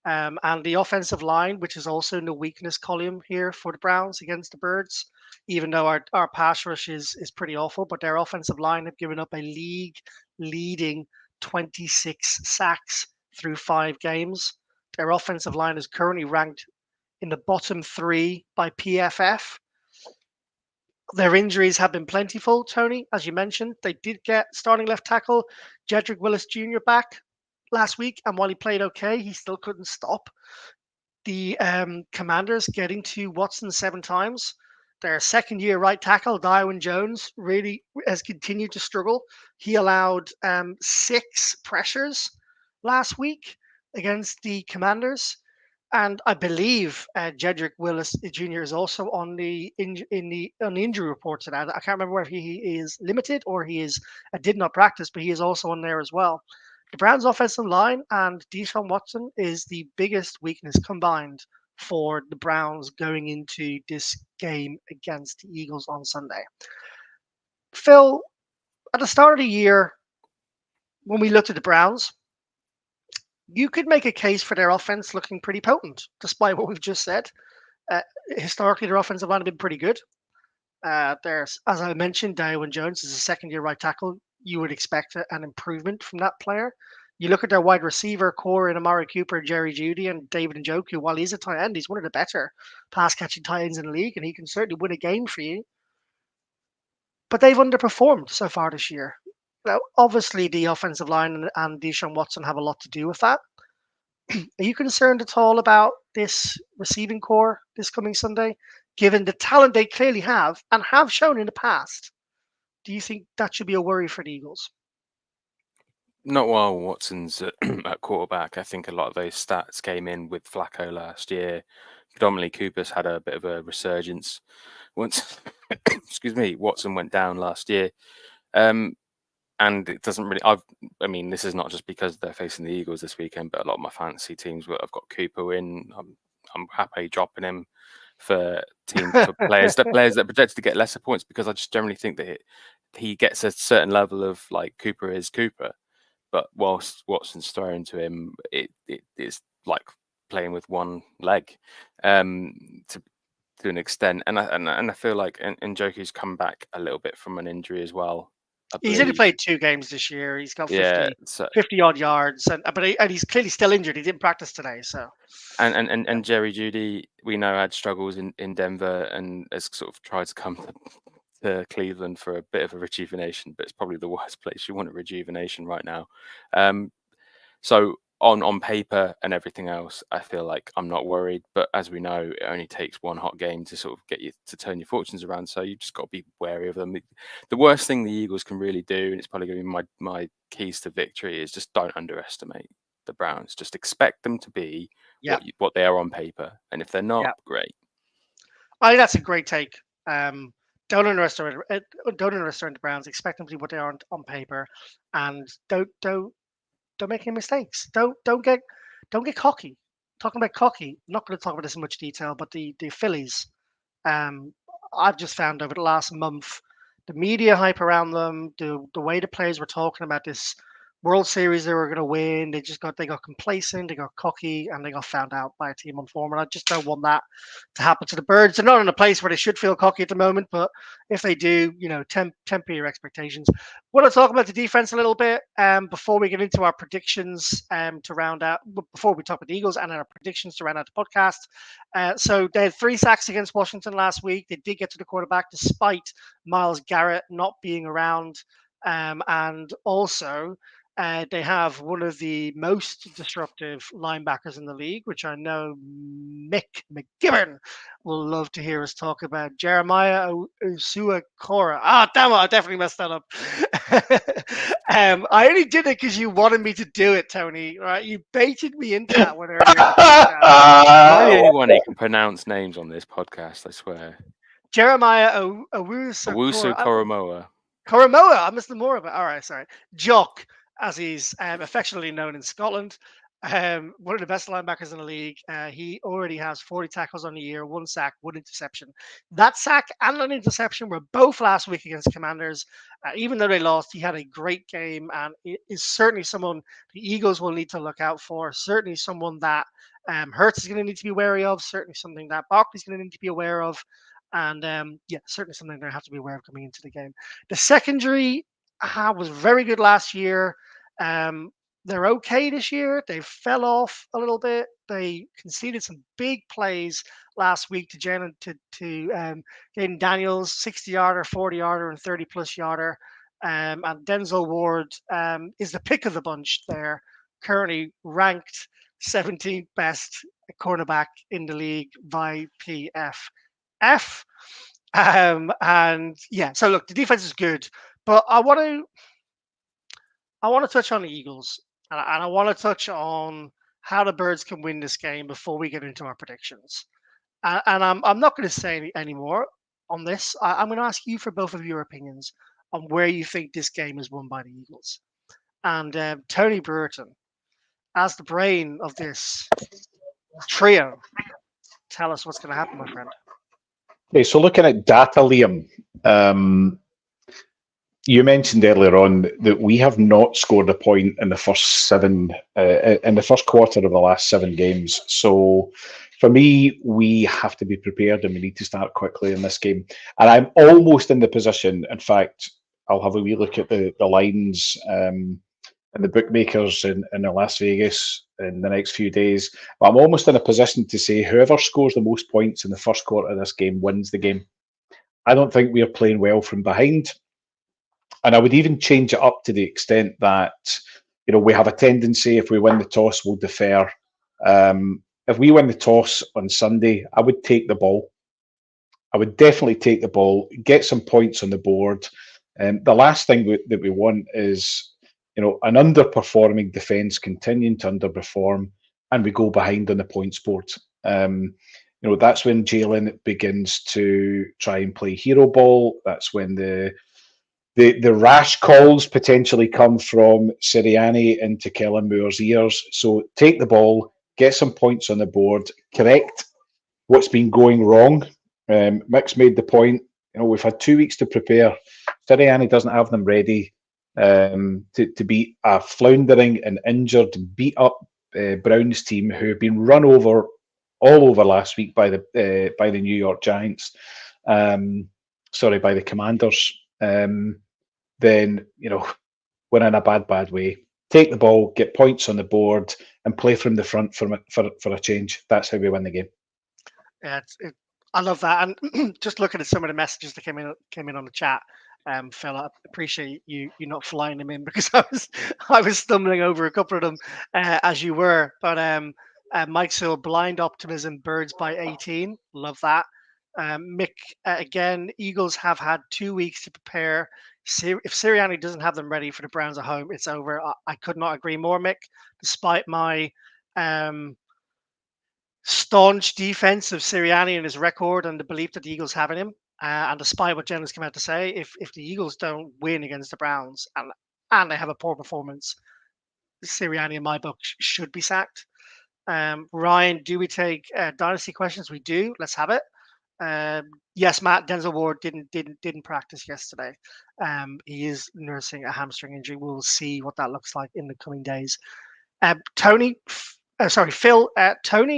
And the offensive line, which is also in the weakness column here for the Browns against the Birds, even though our pass rush is pretty awful, but their offensive line have given up a league leading 26 sacks through 5 games. Their offensive line is currently ranked in the bottom 3 by PFF. Their injuries have been plentiful, Tony, as you mentioned. They did get starting left tackle Jedrick Willis Jr. back last week, and while he played okay, he still couldn't stop the Commanders getting to Watson 7 times. Their second-year right tackle, Daiwan Jones, really has continued to struggle. He allowed 6 pressures last week against the Commanders. And I believe Jedrick Willis Jr. is also on the injury report today. I can't remember whether he is limited or he is did not practice, but he is also on there as well. The Browns' offensive line and Deshaun Watson is the biggest weakness combined for the Browns going into this game against the Eagles on Sunday. Phil, at the start of the year, when we looked at the Browns, you could make a case for their offense looking pretty potent, despite what we've just said. Historically, their offensive line have been pretty good. There's, as I mentioned, Daiwan Jones is a second-year right tackle. You would expect an improvement from that player. You look at their wide receiver core in Amari Cooper, Jerry Jeudy, and David Njoku. While he's a tight end, he's one of the better pass catching tight ends in the league, and he can certainly win a game for you. But they've underperformed so far this year. Now, obviously, the offensive line and Deshaun Watson have a lot to do with that. Are you concerned at all about this receiving core this coming Sunday, given the talent they clearly have and have shown in the past? Do you think that should be a worry for the Eagles? Not while Watson's at quarterback. I think a lot of those stats came in with Flacco last year. Predominantly, Cooper's had a bit of a resurgence once, excuse me, Watson went down last year. And it doesn't really. I mean, this is not just because they're facing the Eagles this weekend, but a lot of my fantasy teams where I've got Cooper in. I'm happy dropping him for players that projected to get lesser points, because I just generally think that he gets a certain level of, like, Cooper is Cooper, but whilst Watson's thrown to him, it is like playing with one leg, to an extent, and I feel like Njoku's come back a little bit from an injury as well. He's only played 2 games this year. He's got 50, Yeah, so 50 odd yards, and he's clearly still injured. He didn't practice today, so. and Jerry Jeudy, we know, had struggles in Denver and has sort of tried to come to Cleveland for a bit of a rejuvenation, but it's probably the worst place you want a rejuvenation right now. So on paper and everything else, I feel like I'm not worried. But as we know, it only takes one hot game to sort of get you to turn your fortunes around. So you just got to be wary of them. The worst thing the Eagles can really do, and it's probably going to be my keys to victory, is just don't underestimate the Browns. Just expect them to be what they are on paper, and if they're not, great. I think that's a great take. Don't underestimate the Browns. Expect them to be what they are on paper, and don't make any mistakes. Don't get cocky. Talking about cocky, I'm not going to talk about this in much detail, but the Phillies, I've just found over the last month, the media hype around them, the way the players were talking about this World Series they were going to win, they got complacent, they got cocky, and they got found out by a team on form. And I just don't want that to happen to the Birds. They're not in a place where they should feel cocky at the moment, but if they do, temper your expectations. Want to talk about the defense a little bit before we get into our predictions to round out, before we talk about the Eagles and our predictions to round out the podcast. So they had 3 sacks against Washington last week. They did get to the quarterback despite Myles Garrett not being around. And also, they have one of the most disruptive linebackers in the league, which I know Mick McGibbon will love to hear us talk about. Jeremiah Owusu-Koramoah. Damn it, I definitely messed that up. I only did it because you wanted me to do it, Tony. Right? You baited me into that one earlier. I'm the only one who can pronounce names on this podcast, I swear. Jeremiah Owusu-Koramoah. Koramoah. I missed the more of it. All right, sorry. Jock, as he's affectionately known in Scotland. One of the best linebackers in the league. He already has 40 tackles on the year, 1 sack, 1 interception. That sack and an interception were both last week against Commanders. Even though they lost, he had a great game and is certainly someone the Eagles will need to look out for. Certainly someone that Hurts is going to need to be wary of. Certainly something that Barkley's going to need to be aware of. And certainly something they have to be aware of coming into the game. The secondary was very good last year. They're okay this year. They fell off a little bit. They conceded some big plays last week to Jaden Daniels, 60-yarder, 40-yarder, and 30-plus yarder. And Denzel Ward is the pick of the bunch there, currently ranked 17th best cornerback in the league by PFF. So look, the defense is good, but I want to touch on the Eagles, and I want to touch on how the Birds can win this game before we get into our predictions. And I'm not going to say any more on this. I'm going to ask you for both of your opinions on where you think this game is won by the Eagles. And Tony Burton, as the brain of this trio, tell us what's going to happen, my friend. Okay, so looking at data, Liam, you mentioned earlier on that we have not scored a point in the first quarter of the last 7 games. So for me, we have to be prepared and we need to start quickly in this game. And I'm almost in the position, in fact, I'll have a wee look at the lines and the bookmakers in Las Vegas in the next few days. But I'm almost in a position to say whoever scores the most points in the first quarter of this game wins the game. I don't think we are playing well from behind. And I would even change it up to the extent that, we have a tendency, if we win the toss, we'll defer. If we win the toss on Sunday, I would take the ball. I would definitely take the ball, get some points on the board. The last thing that we want is, an underperforming defence continuing to underperform, and we go behind on the points board. That's when Jalen begins to try and play hero ball. That's when the rash calls potentially come from Sirianni into Kellen Moore's ears. So take the ball, get some points on the board, correct what's been going wrong. Mick's made the point. We've had 2 weeks to prepare. Sirianni doesn't have them ready to beat a floundering and injured, beat up Browns team who have been run over all over last week by the New York Giants. By the Commanders. Then we're in a bad way. Take the ball, get points on the board, and play from the front for a change. That's how we win the game. Yeah, I love that. And just looking at some of the messages that came in on the chat, Phil, I appreciate you not flying them in because I was stumbling over a couple of them as you were. But Mike saw blind optimism, birds by 18. Love that. Mick, again, Eagles have had 2 weeks to prepare. If Sirianni doesn't have them ready for the Browns at home, it's over. I could not agree more, Mick. Despite my staunch defense of Sirianni and his record and the belief that the Eagles have in him, and despite what Jen has come out to say, if the Eagles don't win against the Browns and they have a poor performance, Sirianni, in my book, should be sacked. Ryan, do we take dynasty questions? We do. Let's have it. Yes, Matt, Denzel Ward didn't practice yesterday. He is nursing a hamstring injury. We'll see what that looks like in the coming days. Phil. Tony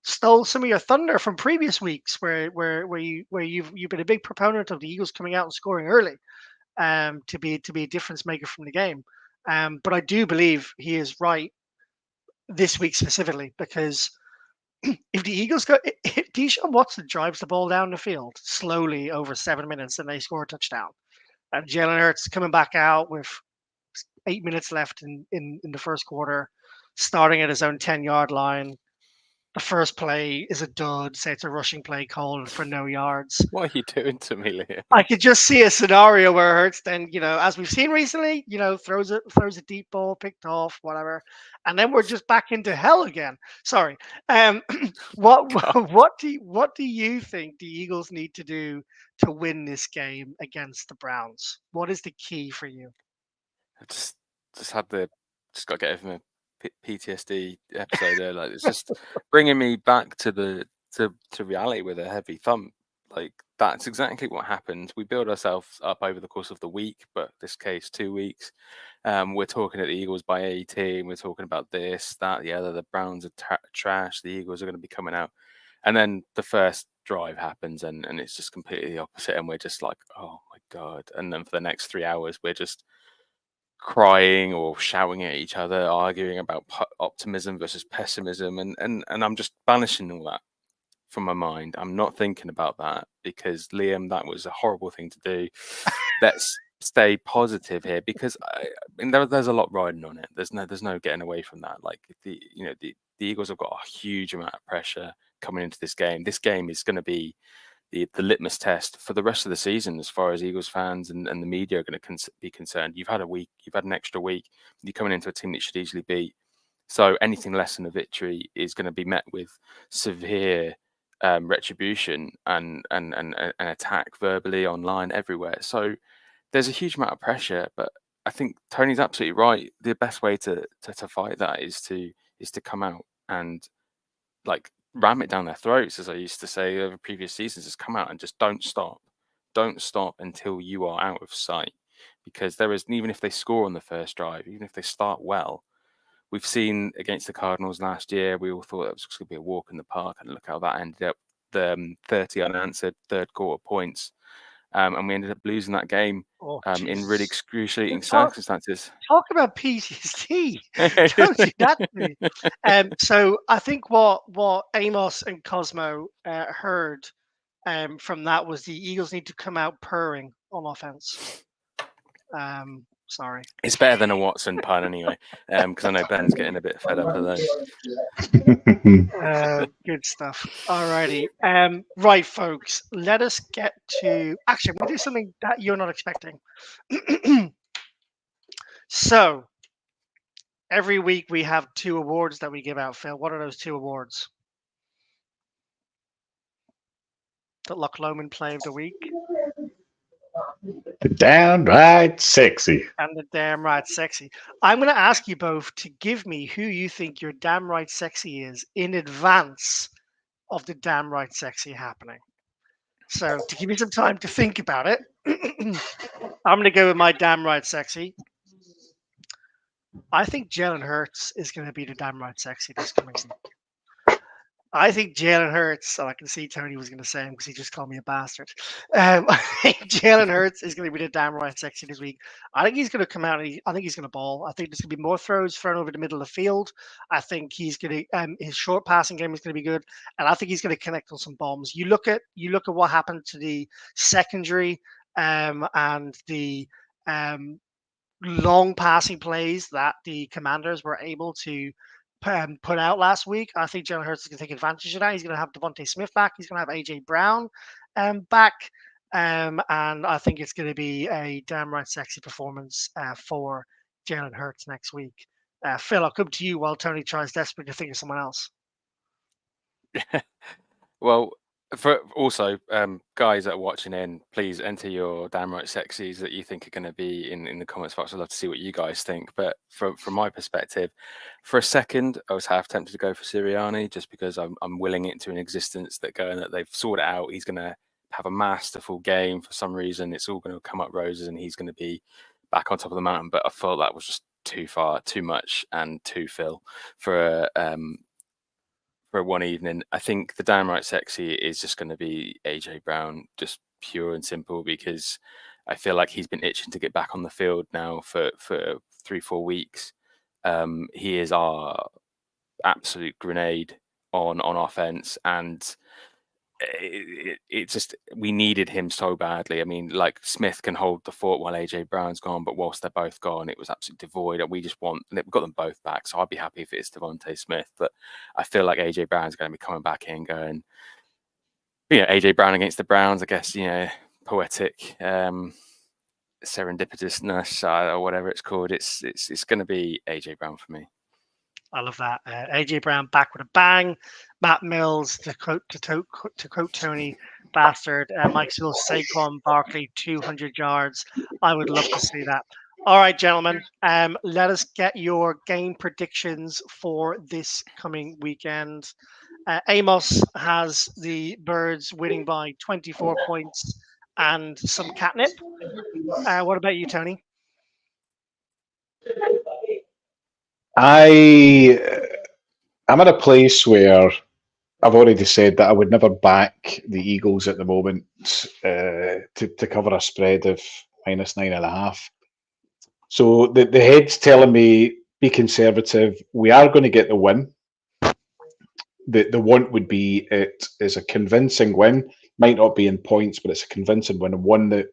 stole some of your thunder from previous weeks, where you've been a big proponent of the Eagles coming out and scoring early, to be a difference maker from the game. But I do believe he is right this week specifically because if the Eagles if Deshaun Watson drives the ball down the field slowly over 7 minutes and they score a touchdown, and Jalen Hurts coming back out with 8 minutes left in the first quarter, starting at his own 10-yard line. The first play is a dud, say it's a rushing play called for no yards. What are you doing to me, Liam? I could just see a scenario where Hurts then, as we've seen recently, throws a deep ball, picked off, whatever, and then we're just back into hell again. Sorry. What do you think the Eagles need to do to win this game against the Browns? What is the key for you? I just got to get over my PTSD episode there. Like, it's just bringing me back to reality with a heavy thump. Like, that's exactly what happened. We build ourselves up over the course of the week, but this case 2 weeks. We're talking at the Eagles by 18. We're talking about this, that, the other. The Browns are trash. The Eagles are going to be coming out, and then the first drive happens, and it's just completely the opposite. And we're just like, oh my god! And then for the next 3 hours, we're just crying or shouting at each other, arguing about optimism versus pessimism, and I'm just banishing all that from my mind. I'm not thinking about that because, Liam, that was a horrible thing to do. Let's stay positive here because there's a lot riding on it. There's no getting away from that. Like, the Eagles have got a huge amount of pressure coming into this game. This game is going to be the litmus test for the rest of the season, as far as Eagles fans and the media are going to be concerned. You've had an extra week. You're coming into a team that you should easily beat. So anything less than a victory is going to be met with severe retribution and attack verbally, online, everywhere. So there's a huge amount of pressure, but I think Tony's absolutely right. The best way to fight that is to come out and, like, ram it down their throats, as I used to say over previous seasons. Just come out and just don't stop until you are out of sight, because even if they score on the first drive, even if they start well, we've seen against the Cardinals last year, we all thought it was going to be a walk in the park, and look how that ended up. The 30 unanswered third quarter points and we ended up losing that game Oh, in really Jesus. excruciating Talk, circumstances. talk about PTSD. Don't do that to me. So I think what Amos and Cosmo heard from that was the Eagles need to come out purring on offense. Sorry. It's better than a Watson pun anyway, because I know Ben's getting a bit fed up of those. Good stuff. Alrighty. Right, folks. Let us get to. Actually, I'm going to do something that you're not expecting. So, every week we have 2 awards that we give out, Phil. What are those 2 awards? The Loch Lomond Play of the Week The downright sexy. and the Damn Right Sexy. I'm going to ask you both to give me who you think your Damn Right Sexy is in advance of the Damn Right Sexy happening. So, to give you some time to think about it, I'm going to go with my Damn Right Sexy. I think Jalen Hurts is going to be the Damn Right Sexy this coming week. I think Jalen Hurts, I can see Tony was going to say him because he just called me a bastard. I think Jalen Hurts is going to be the Damn Right Sexy this week. I think he's going to come out and I think he's going to ball. I think there's going to be more throws thrown over the middle of the field. I think he's going to his short passing game is going to be good, and I think he's going to connect on some bombs. You look at what happened to the secondary and the long passing plays that the Commanders were able to put out last week. I think Jalen Hurts is going to take advantage of that. He's going to have Devontae Smith back. He's going to have AJ Brown back. And I think it's going to be a damn right sexy performance for Jalen Hurts next week. Phil, I'll come to you while Tony tries desperately to think of someone else. Well, for also guys that are watching in, please enter your damn right sexies that you think are going to be in the comments box. I'd love to see what you guys think. But from my perspective, for a second, I was half tempted to go for Sirianni just because I'm willing it into an existence that they've sorted out. He's going to have a masterful game for some reason. It's all going to come up roses and he's going to be back on top of the mountain. But I felt that was just too far, too much, and too Phil for one evening. I think the damn right sexy is just going to be AJ Brown, just pure and simple, because I feel like he's been itching to get back on the field now for 3-4 weeks. He is our absolute grenade on offense, and it just, we needed him so badly. I mean, like, Smith can hold the fort while AJ Brown's gone, but whilst they're both gone, it was absolutely devoid, and we've got them both back. So I'd be happy if it's Devontae Smith, but I feel like AJ Brown's going to be coming back in, going, AJ Brown against the Browns. I guess poetic serendipitousness or whatever it's called. It's going to be AJ Brown for me. I love that. AJ Brown back with a bang. Matt Mills, to quote Tony, bastard. Mike Sewell, Saquon Barkley, 200 yards. I would love to see that. All right, gentlemen. Let us get your game predictions for this coming weekend. Amos has the Birds winning by 24 points and some catnip. What about you, Tony? I'm at a place where I've already said that I would never back the Eagles at the moment to cover a spread of -9.5. So the head's telling me be conservative. We are going to get the win. The want would be it is a convincing win. Might not be in points, but it's a convincing win, and one that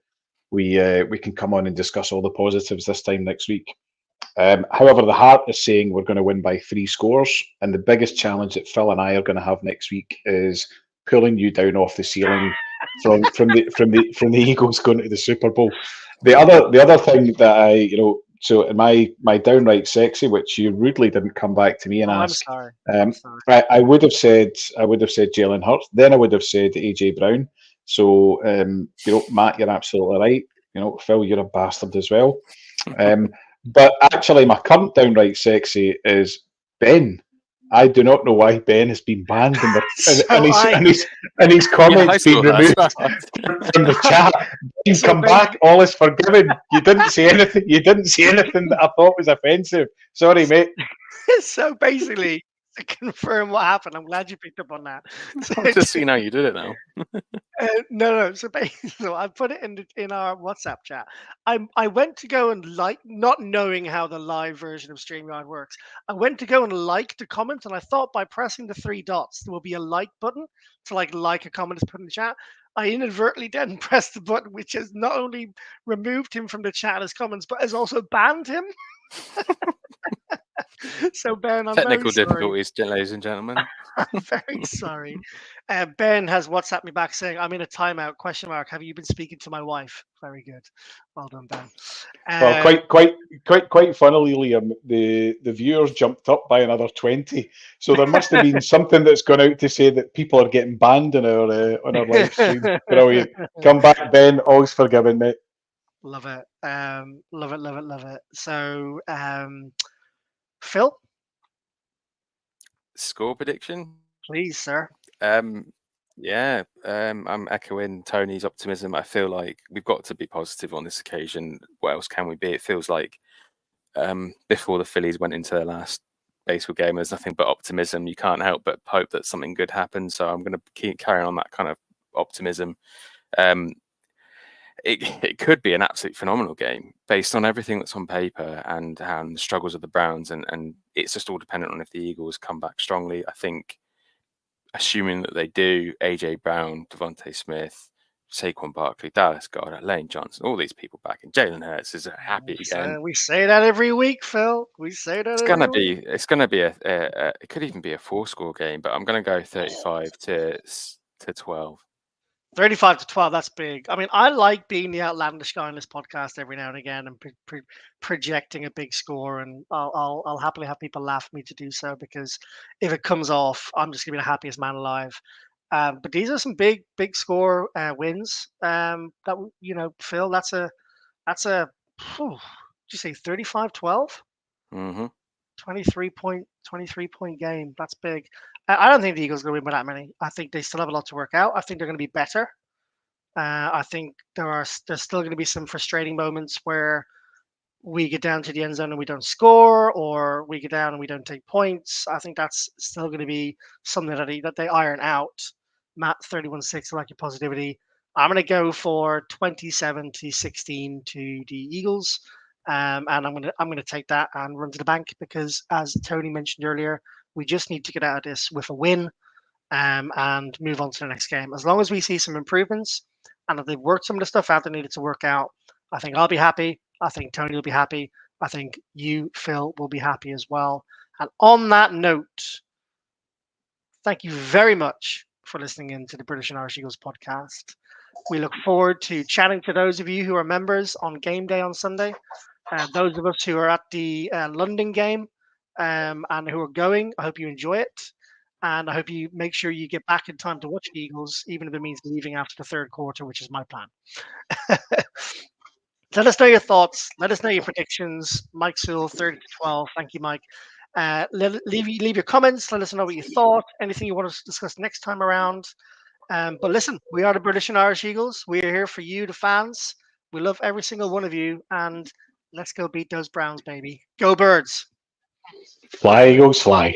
we can come on and discuss all the positives this time next week. However, the heart is saying we're going to win by 3 scores, and the biggest challenge that Phil and I are going to have next week is pulling you down off the ceiling from the Eagles going to the Super Bowl. The other thing that so in my downright sexy, which you rudely didn't come back to me and ask, I'm sorry. I would have said Jalen Hurts, then I would have said AJ Brown. So Matt, you're absolutely right. Phil, you're a bastard as well. But actually, my current downright sexy is Ben. I do not know why Ben has been banned and his comments been removed from the chat. He's come back, all is forgiven. You didn't say anything. You didn't say anything that I thought was offensive. Sorry, mate. So basically, to confirm what happened. I'm glad you picked up on that. So, Just so you know, you did it now. no. So basically, so I put it in our WhatsApp chat. I went to go and like, not knowing how the live version of StreamYard works. I went to go and like the comment, and I thought by pressing the three dots there will be a like button to like a comment that's put in the chat. I inadvertently then pressed the button, which has not only removed him from the chat as comments, but has also banned him. So Ben, I'm very Technical sorry. difficulties, ladies and gentlemen. I'm very sorry. Ben has WhatsApped me back saying, "I'm in a timeout?" ? Have you been speaking to my wife? Very good. Well done, Ben. Well, quite funnily, Liam, the viewers jumped up by another 20. So there must have been something that's gone out to say that people are getting banned on our live stream. Brilliant. Come back, Ben. Always forgiven, mate. Love it. Love it. So, Phil, Score prediction? please, sir. Yeah, I'm echoing Tony's optimism. I feel like we've got to be positive on this occasion. What else can we be? It feels like before the Phillies went into their last baseball game, there's nothing but optimism. You can't help but hope that something good happens. So I'm going to keep carrying on that kind of optimism. It could be an absolute phenomenal game based on everything that's on paper and the struggles of the Browns, and it's just all dependent on if the Eagles come back strongly. I think, assuming that they do, AJ Brown, Devontae Smith, Saquon Barkley, Dallas Goedert, Lane Johnson, all these people back, and Jalen Hurts is happy again. We say that every week, Phil. We say that. It's gonna be it could even be a 4-score game, but I'm gonna go 35 to 12. 35-12, that's big. I mean, I like being the outlandish guy on this podcast every now and again and projecting a big score, and I'll happily have people laugh at me to do so, because if it comes off, I'm just gonna be the happiest man alive. But these are some big score wins. That Phil, that's a did you say 35-12? Mm-hmm. 23 point game. That's big. I don't think the Eagles are going to win by that many. I think they still have a lot to work out. I think they're going to be better. I think there's still going to be some frustrating moments where we get down to the end zone and we don't score, or we get down and we don't take points. I think that's still going to be something that they iron out. Matt 31-6, I like your positivity. I'm going to go for 27-16 to the Eagles. And I'm gonna take that and run to the bank, because, as Tony mentioned earlier, we just need to get out of this with a win, and move on to the next game. As long as we see some improvements, and if they've worked some of the stuff out they needed to work out, I think I'll be happy. I think Tony will be happy. I think you, Phil, will be happy as well. And on that note, thank you very much for listening in to the British and Irish Eagles podcast. We look forward to chatting to those of you who are members on game day on Sunday. Those of us who are at the London game and who are going, I hope you enjoy it. And I hope you make sure you get back in time to watch the Eagles, even if it means leaving after the third quarter, which is my plan. Let us know your thoughts. Let us know your predictions. Mike Sewell, 30-12. Thank you, Mike. Leave your comments. Let us know what you thought. Anything you want us to discuss next time around. But listen, we are the British and Irish Eagles. We are here for you, the fans. We love every single one of you. And let's go beat those Browns, baby. Go Birds. Fly, Eagles, fly.